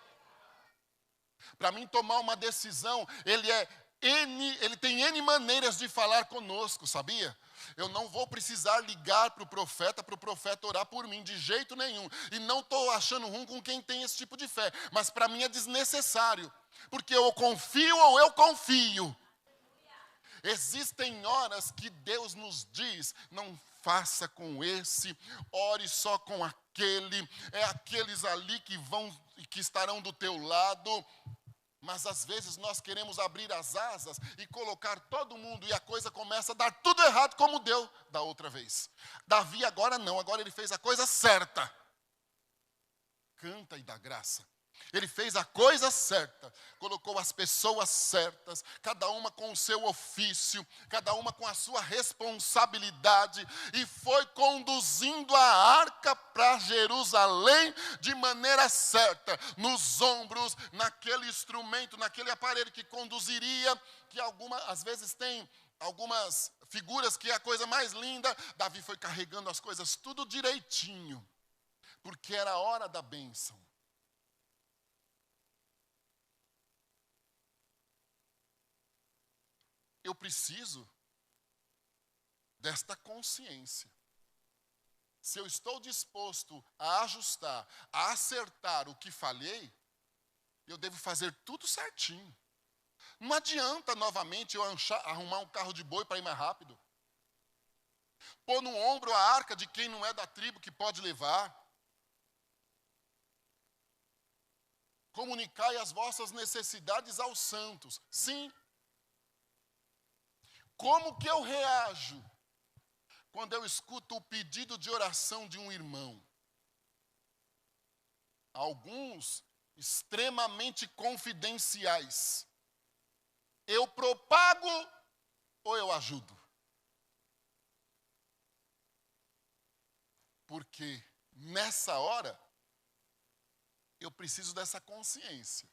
Para mim tomar uma decisão, ele tem N maneiras de falar conosco, sabia? Eu não vou precisar ligar para o profeta orar por mim, de jeito nenhum. E não estou achando ruim com quem tem esse tipo de fé. Mas para mim é desnecessário. Porque eu confio ou eu confio. Existem horas que Deus nos diz: não faça com esse, ore só com aquele. É aqueles ali que estarão do teu lado. Mas às vezes nós queremos abrir as asas e colocar todo mundo, e a coisa começa a dar tudo errado como deu da outra vez. Davi agora não, agora ele fez a coisa certa. Canta e dá graça. Ele fez a coisa certa, colocou as pessoas certas, cada uma com o seu ofício, cada uma com a sua responsabilidade, e foi conduzindo a arca para Jerusalém de maneira certa, nos ombros, naquele instrumento, naquele aparelho que conduziria, que às vezes tem algumas figuras que é a coisa mais linda. Davi foi carregando as coisas tudo direitinho, porque era a hora da bênção. Eu preciso desta consciência. Se eu estou disposto a ajustar, a acertar o que falhei, eu devo fazer tudo certinho. Não adianta novamente eu arrumar um carro de boi para ir mais rápido. Pôr no ombro a arca de quem não é da tribo que pode levar. Comunicai as vossas necessidades aos santos. Sim. Como que eu reajo quando eu escuto o pedido de oração de um irmão? Alguns extremamente confidenciais. Eu propago ou eu ajudo? Porque nessa hora eu preciso dessa consciência.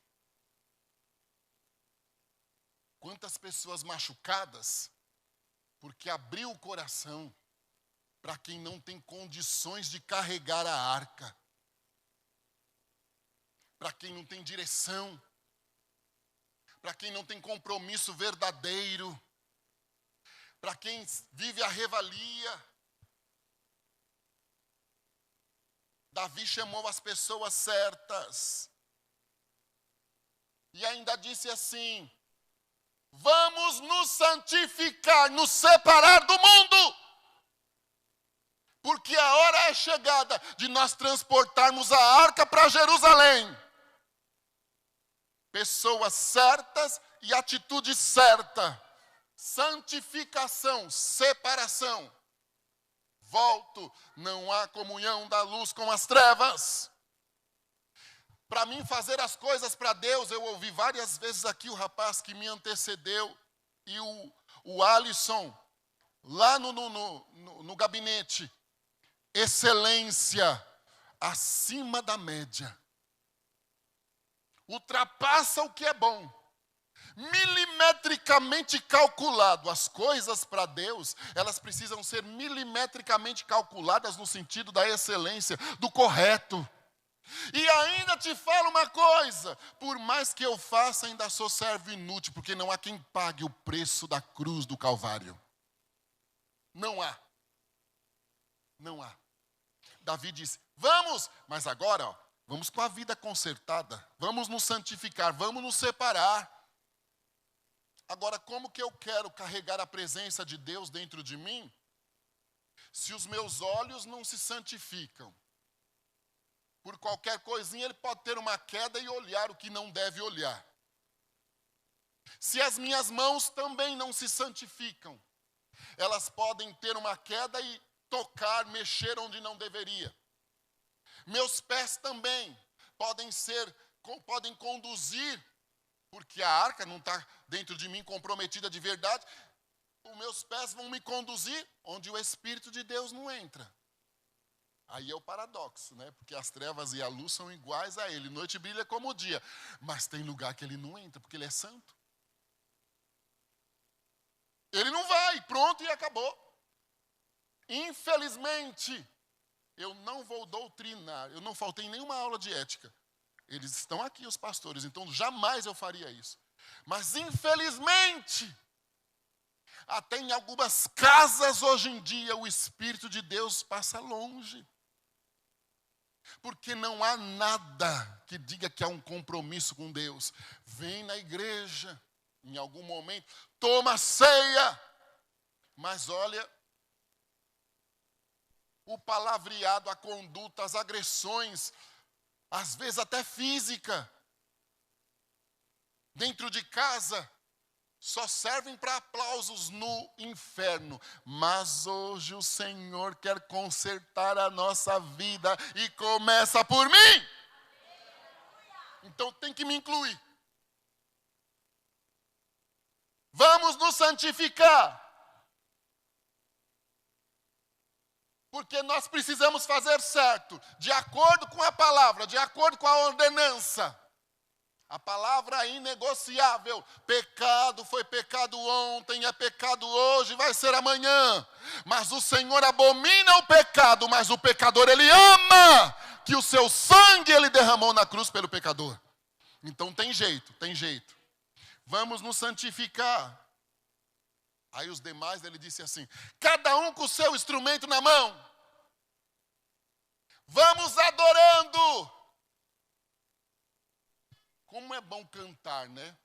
Quantas pessoas machucadas porque abriu o coração para quem não tem condições de carregar a arca, para quem não tem direção, para quem não tem compromisso verdadeiro, para quem vive a revalia. Davi chamou as pessoas certas e ainda disse assim: vamos nos santificar, nos separar do mundo, porque a hora é chegada de nós transportarmos a arca para Jerusalém. Pessoas certas e atitude certa. Santificação, separação. Volto, não há comunhão da luz com as trevas. Para mim fazer as coisas para Deus, eu ouvi várias vezes aqui o rapaz que me antecedeu e o Alisson, lá no gabinete. Excelência acima da média. Ultrapassa o que é bom. Milimetricamente calculado. As coisas para Deus, elas precisam ser milimetricamente calculadas no sentido da excelência, do correto. E ainda te falo uma coisa, por mais que eu faça, ainda sou servo inútil, porque não há quem pague o preço da cruz do Calvário. Não há. Não há. Davi disse, vamos, mas agora, vamos com a vida consertada, vamos nos santificar, vamos nos separar. Agora, como que eu quero carregar a presença de Deus dentro de mim, se os meus olhos não se santificam? Por qualquer coisinha ele pode ter uma queda e olhar o que não deve olhar. Se as minhas mãos também não se santificam, elas podem ter uma queda e tocar, mexer onde não deveria. Meus pés também podem conduzir, porque a arca não está dentro de mim comprometida de verdade. Os meus pés vão me conduzir onde o Espírito de Deus não entra. Aí é o paradoxo, né? Porque as trevas e a luz são iguais a ele. Noite brilha como o dia. Mas tem lugar que ele não entra, porque ele é santo. Ele não vai, pronto e acabou. Infelizmente, eu não vou doutrinar. Eu não faltei nenhuma aula de ética. Eles estão aqui, os pastores, então jamais eu faria isso. Mas infelizmente, até em algumas casas hoje em dia, o Espírito de Deus passa longe. Porque não há nada que diga que há um compromisso com Deus. Vem na igreja, em algum momento, toma ceia. Mas olha, o palavreado, a conduta, as agressões, às vezes até física, dentro de casa, só servem para aplausos no inferno. Mas hoje o Senhor quer consertar a nossa vida e começa por mim. Então tem que me incluir. Vamos nos santificar. Porque nós precisamos fazer certo, de acordo com a palavra, de acordo com a ordenança. A palavra é inegociável. Pecado foi pecado ontem, é pecado hoje, vai ser amanhã. Mas o Senhor abomina o pecado, mas o pecador Ele ama, que o seu sangue Ele derramou na cruz pelo pecador. Então tem jeito, tem jeito. Vamos nos santificar. Aí os demais, ele disse assim, cada um com o seu instrumento na mão. Vamos adorando. Como é bom cantar, né?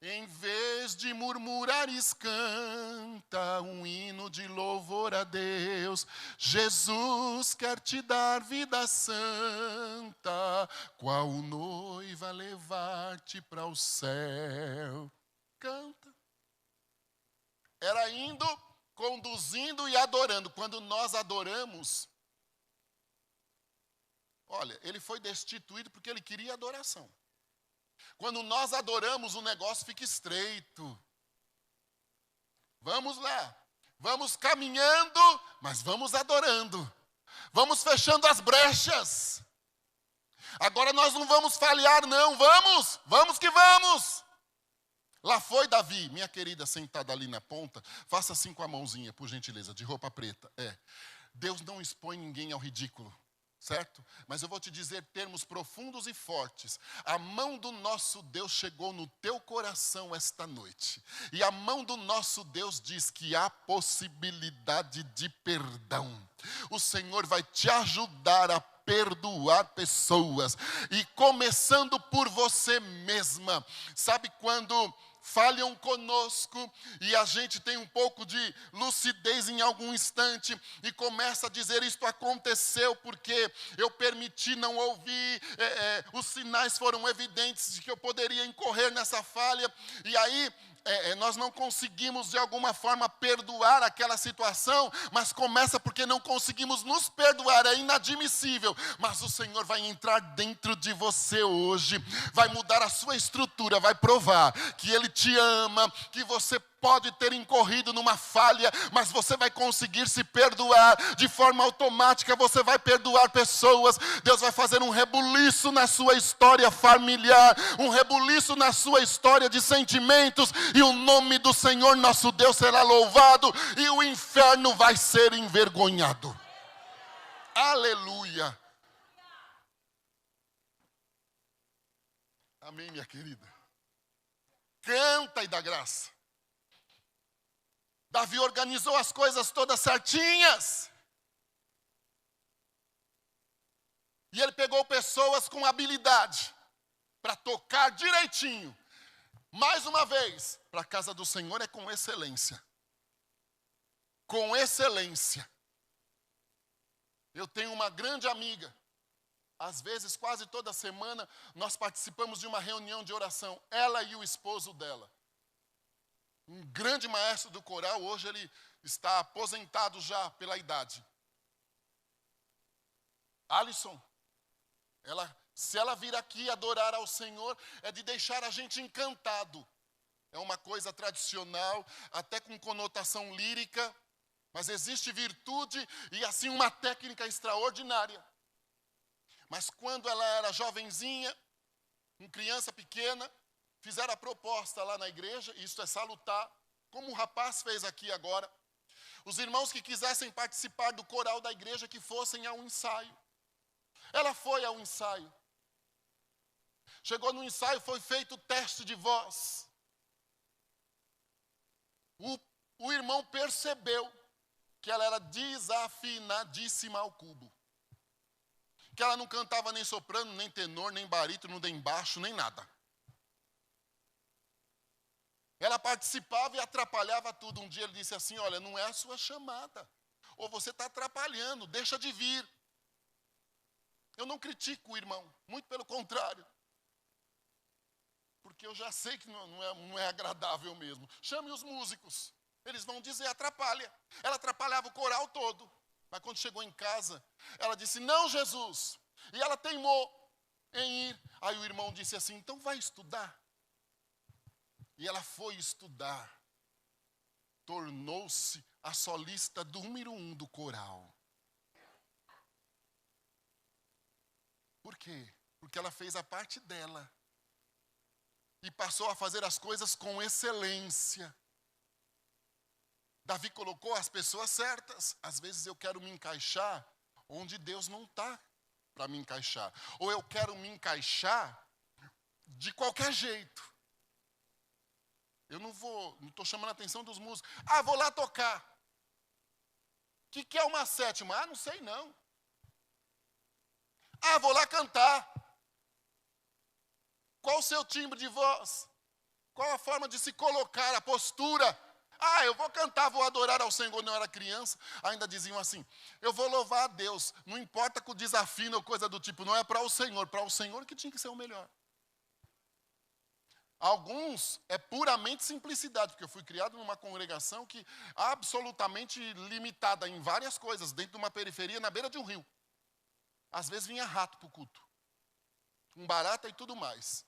Em vez de murmurares, canta um hino de louvor a Deus. Jesus quer te dar vida santa, qual noiva levar-te para o céu. Canta. Era indo, conduzindo e adorando. Quando nós adoramos, olha, ele foi destituído porque ele queria adoração. Quando nós adoramos, o negócio fica estreito. Vamos lá. Vamos caminhando, mas vamos adorando. Vamos fechando as brechas. Agora nós não vamos falhar, não. Vamos que vamos. Lá foi Davi, minha querida, sentada ali na ponta. Faça assim com a mãozinha, por gentileza, de roupa preta. Deus não expõe ninguém ao ridículo. Certo? Mas eu vou te dizer termos profundos e fortes. A mão do nosso Deus chegou no teu coração esta noite. E a mão do nosso Deus diz que há possibilidade de perdão. O Senhor vai te ajudar a perdoar pessoas. E começando por você mesma. Sabe quando falham conosco e a gente tem um pouco de lucidez em algum instante e começa a dizer, isto aconteceu porque eu permiti não ouvir, os sinais foram evidentes de que eu poderia incorrer nessa falha, e aí nós não conseguimos de alguma forma perdoar aquela situação, mas começa porque não conseguimos nos perdoar, é inadmissível, mas o Senhor vai entrar dentro de você hoje, vai mudar a sua estrutura, vai provar que Ele te ama, que você pode ter incorrido numa falha, mas você vai conseguir se perdoar de forma automática, você vai perdoar pessoas, Deus vai fazer um rebuliço na sua história familiar, um rebuliço na sua história de sentimentos, e o nome do Senhor nosso Deus será louvado, e o inferno vai ser envergonhado. Aleluia. Amém, minha querida. Canta e dá graça. Davi organizou as coisas todas certinhas. E ele pegou pessoas com habilidade para tocar direitinho. Mais uma vez, para a casa do Senhor é com excelência. Com excelência. Eu tenho uma grande amiga. Às vezes, quase toda semana, nós participamos de uma reunião de oração. Ela e o esposo dela. Um grande maestro do coral, hoje ele está aposentado já pela idade. Alisson, se ela vir aqui adorar ao Senhor, é de deixar a gente encantado. É uma coisa tradicional, até com conotação lírica, mas existe virtude e assim uma técnica extraordinária. Mas quando ela era jovenzinha, uma criança pequena, fizeram a proposta lá na igreja, e isso é salutar, como o rapaz fez aqui agora. Os irmãos que quisessem participar do coral da igreja, que fossem ao ensaio. Ela foi ao ensaio. Chegou no ensaio, foi feito o teste de voz. O irmão percebeu que ela era desafinadíssima ao cubo. Que ela não cantava nem soprano, nem tenor, nem barítono, nem baixo, nem nada. Ela participava e atrapalhava tudo. Um dia ele disse assim, olha, não é a sua chamada. Ou você está atrapalhando, deixa de vir. Eu não critico o irmão, muito pelo contrário. Porque eu já sei que não é agradável mesmo. Chame os músicos, eles vão dizer, atrapalha. Ela atrapalhava o coral todo. Mas quando chegou em casa, ela disse, não, Jesus. E ela teimou em ir. Aí o irmão disse assim, então vai estudar. E ela foi estudar. Tornou-se a solista número 1 do coral. Por quê? Porque ela fez a parte dela. E passou a fazer as coisas com excelência. Davi colocou as pessoas certas. Às vezes eu quero me encaixar onde Deus não está para me encaixar. Ou eu quero me encaixar de qualquer jeito. Eu não estou chamando a atenção dos músicos. Vou lá tocar. O que é uma sétima? Não sei não. Vou lá cantar. Qual o seu timbre de voz? Qual a forma de se colocar, a postura? Eu vou cantar, vou adorar ao Senhor. Quando eu era criança, ainda diziam assim, eu vou louvar a Deus, não importa com desafino ou coisa do tipo, não é para o Senhor que tinha que ser o melhor. Alguns é puramente simplicidade, porque eu fui criado numa congregação que absolutamente limitada em várias coisas, dentro de uma periferia, na beira de um rio. Às vezes vinha rato para o culto, com barata e tudo mais.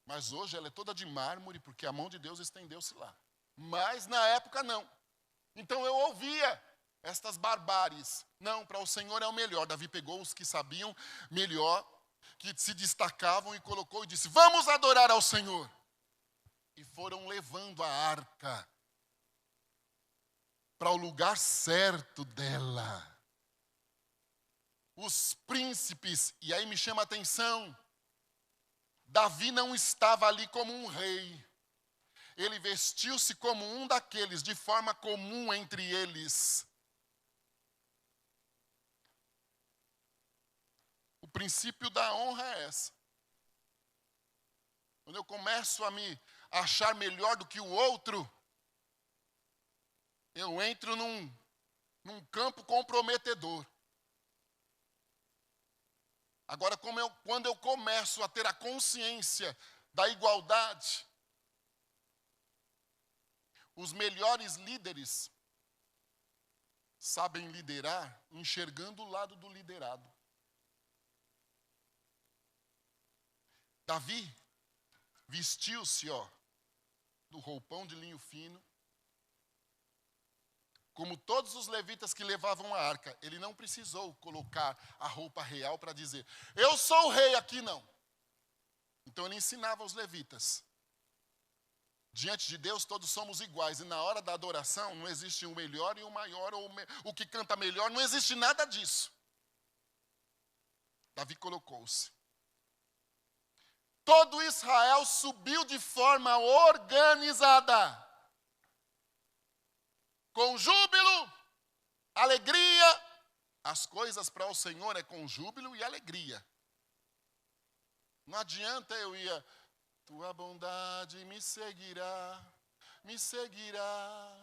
Mas hoje ela é toda de mármore, porque a mão de Deus estendeu-se lá. Mas na época não. Então eu ouvia estas barbáries. Não, para o Senhor é o melhor. Davi pegou os que sabiam melhor, que se destacavam e colocou e disse, vamos adorar ao Senhor. E foram levando a arca para o lugar certo dela. Os príncipes, e aí me chama a atenção, Davi não estava ali como um rei. Ele vestiu-se como um daqueles, de forma comum entre eles. O princípio da honra é essa. Quando eu começo a me achar melhor do que o outro, eu entro num campo comprometedor. Agora, quando eu começo a ter a consciência da igualdade, os melhores líderes sabem liderar enxergando o lado do liderado. Davi vestiu-se, do roupão de linho fino, como todos os levitas que levavam a arca. Ele não precisou colocar a roupa real para dizer, eu sou o rei aqui, não. Então ele ensinava aos levitas. Diante de Deus todos somos iguais. E na hora da adoração não existe o melhor e o maior, ou o que canta melhor. Não existe nada disso. Davi colocou-se. Todo Israel subiu de forma organizada. Com júbilo, alegria. As coisas para o Senhor é com júbilo e alegria. Não adianta eu ir, tua bondade me seguirá,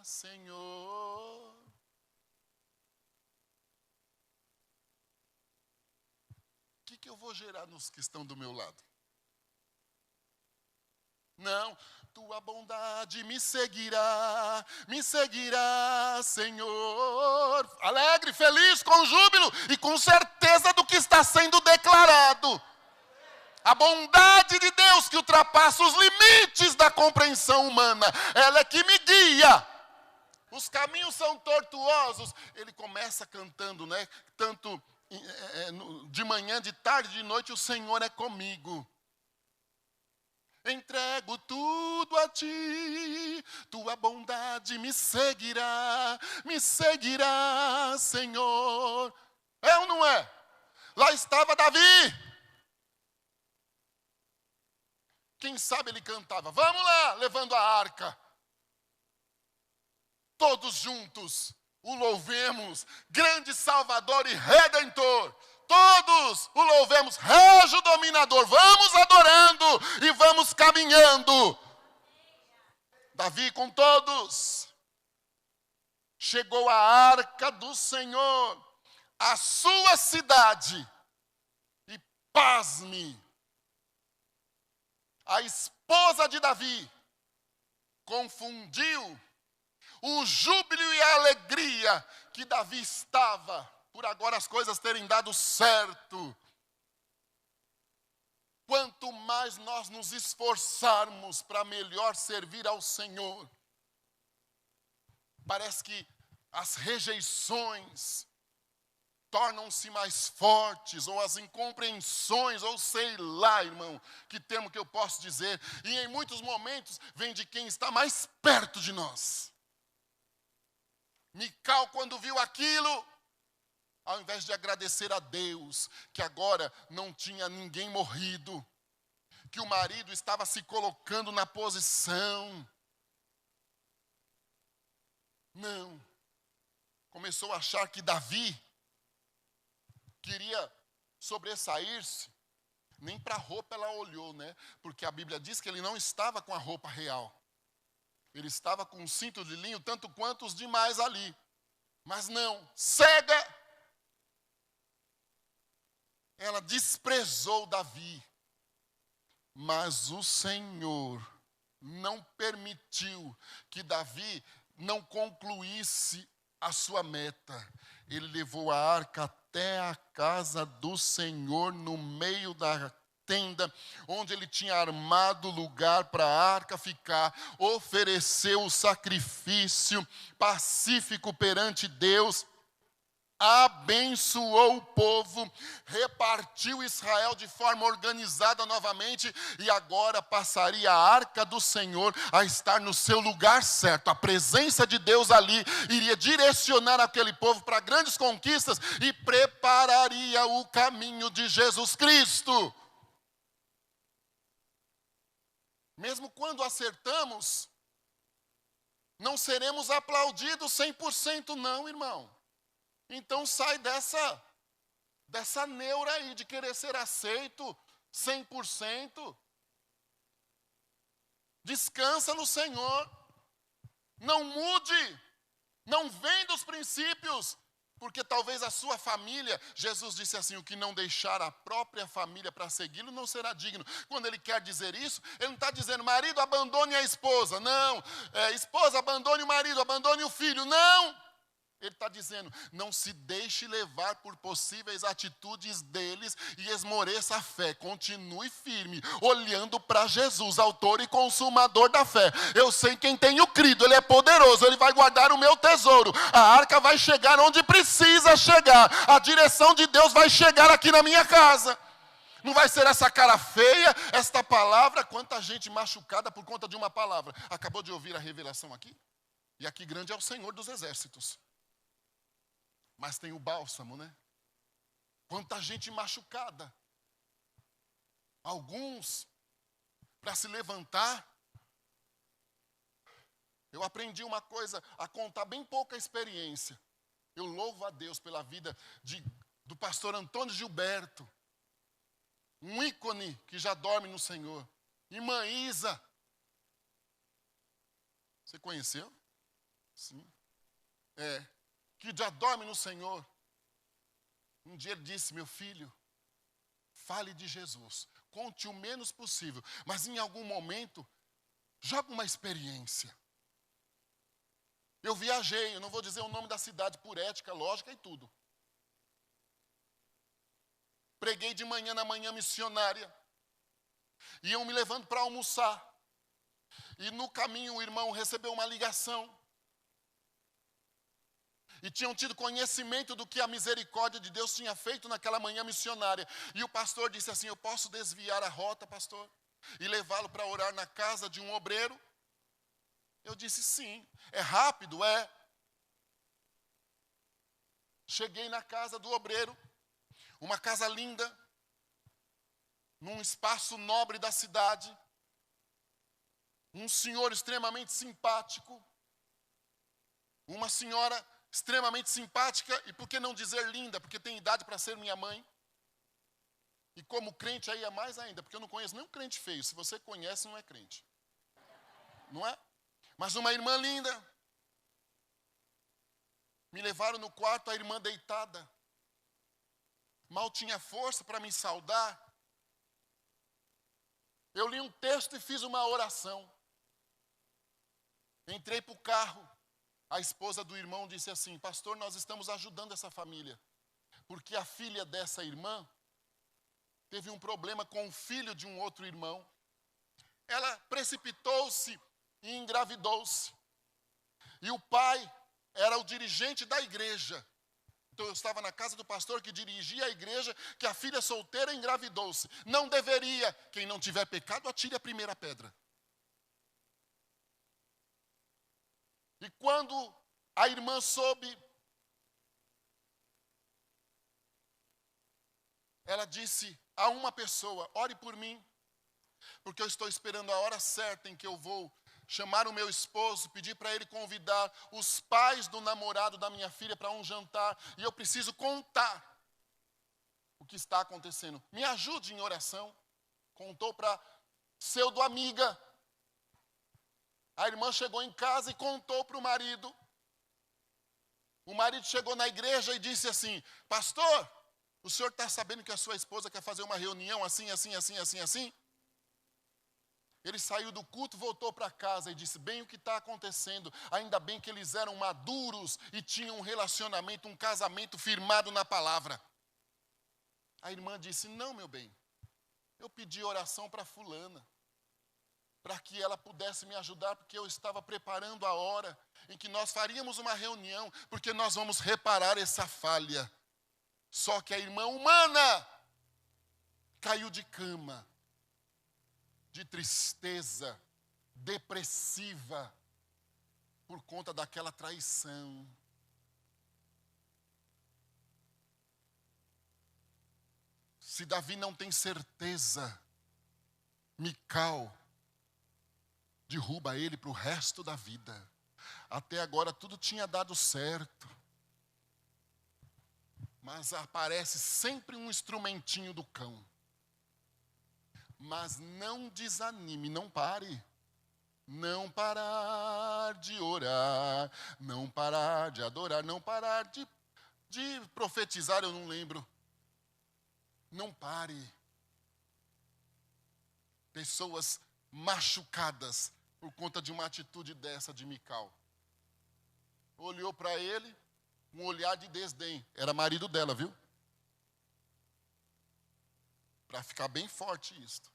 Senhor. O que eu vou gerar nos que estão do meu lado? Não, tua bondade me seguirá, Senhor. Alegre, feliz, com júbilo e com certeza do que está sendo declarado. A bondade de Deus que ultrapassa os limites da compreensão humana, ela é que me guia. Os caminhos são tortuosos. Ele começa cantando, né? Tanto de manhã, de tarde, de noite, o Senhor é comigo. Entrego tudo a ti, tua bondade me seguirá, Senhor. É ou não é? Lá estava Davi. Quem sabe ele cantava, vamos lá, levando a arca. Todos juntos o louvemos, grande Salvador e Redentor. Todos o louvemos, Régio Dominador. Vamos adorando e vamos caminhando. Davi com todos. Chegou a arca do Senhor, a sua cidade. E pasme, a esposa de Davi confundiu o júbilo e a alegria que Davi estava, por agora as coisas terem dado certo. quanto mais nós nos esforçarmos para melhor servir ao Senhor, parece que as rejeições tornam-se mais fortes, ou as incompreensões, ou sei lá, irmão, que termo que eu posso dizer, e em muitos momentos vem de quem está mais perto de nós. Mical, quando viu aquilo, ao invés de agradecer a Deus, que agora não tinha ninguém morrido, que o marido estava se colocando na posição, não, começou a achar que Davi queria sobressair-se. Nem para a roupa ela olhou, né? Porque a Bíblia diz que ele não estava com a roupa real. Ele estava com um cinto de linho, tanto quanto os demais ali. Mas não, cega, ela desprezou Davi. Mas o Senhor não permitiu que Davi não concluísse a sua meta. Ele levou a arca até a casa do Senhor, no meio da tenda, onde ele tinha armado lugar para a arca ficar, ofereceu o sacrifício pacífico perante Deus, abençoou o povo, repartiu Israel de forma organizada novamente, e agora passaria a arca do Senhor a estar no seu lugar certo. A presença de Deus ali iria direcionar aquele povo para grandes conquistas e prepararia o caminho de Jesus Cristo. Mesmo quando acertamos, não seremos aplaudidos 100% não, irmão. Então sai dessa neura aí de querer ser aceito 100%. Descansa no Senhor. Não mude. Não venda os princípios. Porque talvez a sua família, Jesus disse assim, o que não deixar a própria família para segui-lo não será digno. Quando ele quer dizer isso, ele não está dizendo, marido, abandone a esposa. Não. Esposa, abandone o marido, abandone o filho. Não. Ele está dizendo, não se deixe levar por possíveis atitudes deles e esmoreça a fé. Continue firme, olhando para Jesus, autor e consumador da fé. Eu sei quem tenho crido, Ele é poderoso, Ele vai guardar o meu tesouro. A arca vai chegar onde precisa chegar. A direção de Deus vai chegar aqui na minha casa. Não vai ser essa cara feia, esta palavra. Quanta gente machucada por conta de uma palavra. Acabou de ouvir a revelação aqui? E aqui grande é o Senhor dos exércitos. Mas tem o bálsamo, né? Quanta gente machucada. Alguns, para se levantar. Eu aprendi uma coisa, a contar bem pouca experiência. Eu louvo a Deus pela vida do pastor Antônio Gilberto. Um ícone que já dorme no Senhor. Irmã Isa. Você conheceu? Sim. Que já dorme no Senhor. Um dia ele disse, meu filho, fale de Jesus, conte o menos possível, mas em algum momento, joga uma experiência. Eu viajei, eu não vou dizer o nome da cidade por ética, lógica e tudo. Preguei de manhã na manhã missionária, iam me levando para almoçar, e no caminho o irmão recebeu uma ligação, e tinham tido conhecimento do que a misericórdia de Deus tinha feito naquela manhã missionária. E o pastor disse assim, eu posso desviar a rota, pastor? E levá-lo para orar na casa de um obreiro? Eu disse, sim. É rápido, é. Cheguei na casa do obreiro, uma casa linda, num espaço nobre da cidade. Um senhor extremamente simpático. Uma senhora extremamente simpática, e por que não dizer linda, porque tem idade para ser minha mãe. E como crente aí é mais ainda, porque eu não conheço nenhum crente feio. Se você conhece, não é crente. Não é? Mas uma irmã linda. Me levaram no quarto, a irmã deitada. Mal tinha força para me saudar. Eu li um texto e fiz uma oração. Entrei para o carro. A esposa do irmão disse assim, pastor, nós estamos ajudando essa família. Porque a filha dessa irmã teve um problema com o filho de um outro irmão. Ela precipitou-se e engravidou-se. E o pai era o dirigente da igreja. Então eu estava na casa do pastor que dirigia a igreja, que a filha solteira engravidou-se. Não deveria. Quem não tiver pecado, atire a primeira pedra. E quando a irmã soube, ela disse a uma pessoa: ore por mim, porque eu estou esperando a hora certa em que eu vou chamar o meu esposo, pedir para ele convidar os pais do namorado da minha filha para um jantar, e eu preciso contar o que está acontecendo. Me ajude em oração. Contou para pseudo-amiga. A irmã chegou em casa e contou para o marido. O marido chegou na igreja e disse assim: pastor, o senhor está sabendo que a sua esposa quer fazer uma reunião assim, assim, assim, assim, assim? Ele saiu do culto, voltou para casa e disse: bem o que está acontecendo. Ainda bem que eles eram maduros e tinham um relacionamento, um casamento firmado na palavra. A irmã disse: não, meu bem, eu pedi oração para fulana, para que ela pudesse me ajudar, porque eu estava preparando a hora em que nós faríamos uma reunião, porque nós vamos reparar essa falha. Só que a irmã humana caiu de cama, de tristeza, depressiva, por conta daquela traição. Se Davi não tem certeza, Mical derruba ele para o resto da vida. Até agora tudo tinha dado certo. Mas aparece sempre um instrumentinho do cão. Mas não desanime, não pare. Não parar de orar, não parar de adorar, não parar de profetizar, eu não lembro. Não pare. Pessoas machucadas por conta de uma atitude dessa de Mical. Olhou para ele, um olhar de desdém. Era marido dela, viu? Para ficar bem forte isto.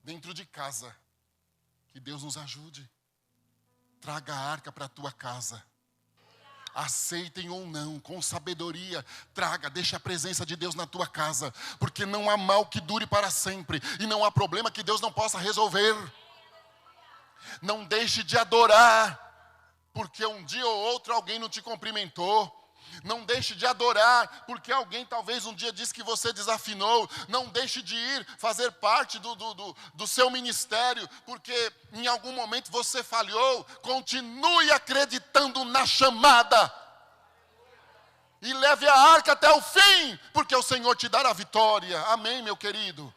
Dentro de casa. Que Deus nos ajude. Traga a arca para a tua casa. Aceitem ou não, com sabedoria, traga, deixa a presença de Deus na tua casa. Porque não há mal que dure para sempre. E não há problema que Deus não possa resolver. Não deixe de adorar, porque um dia ou outro alguém não te cumprimentou. Não deixe de adorar, porque alguém talvez um dia disse que você desafinou. Não deixe de ir fazer parte do seu ministério, porque em algum momento você falhou. Continue acreditando na chamada. E leve a arca até o fim, porque o Senhor te dará a vitória. Amém, meu querido?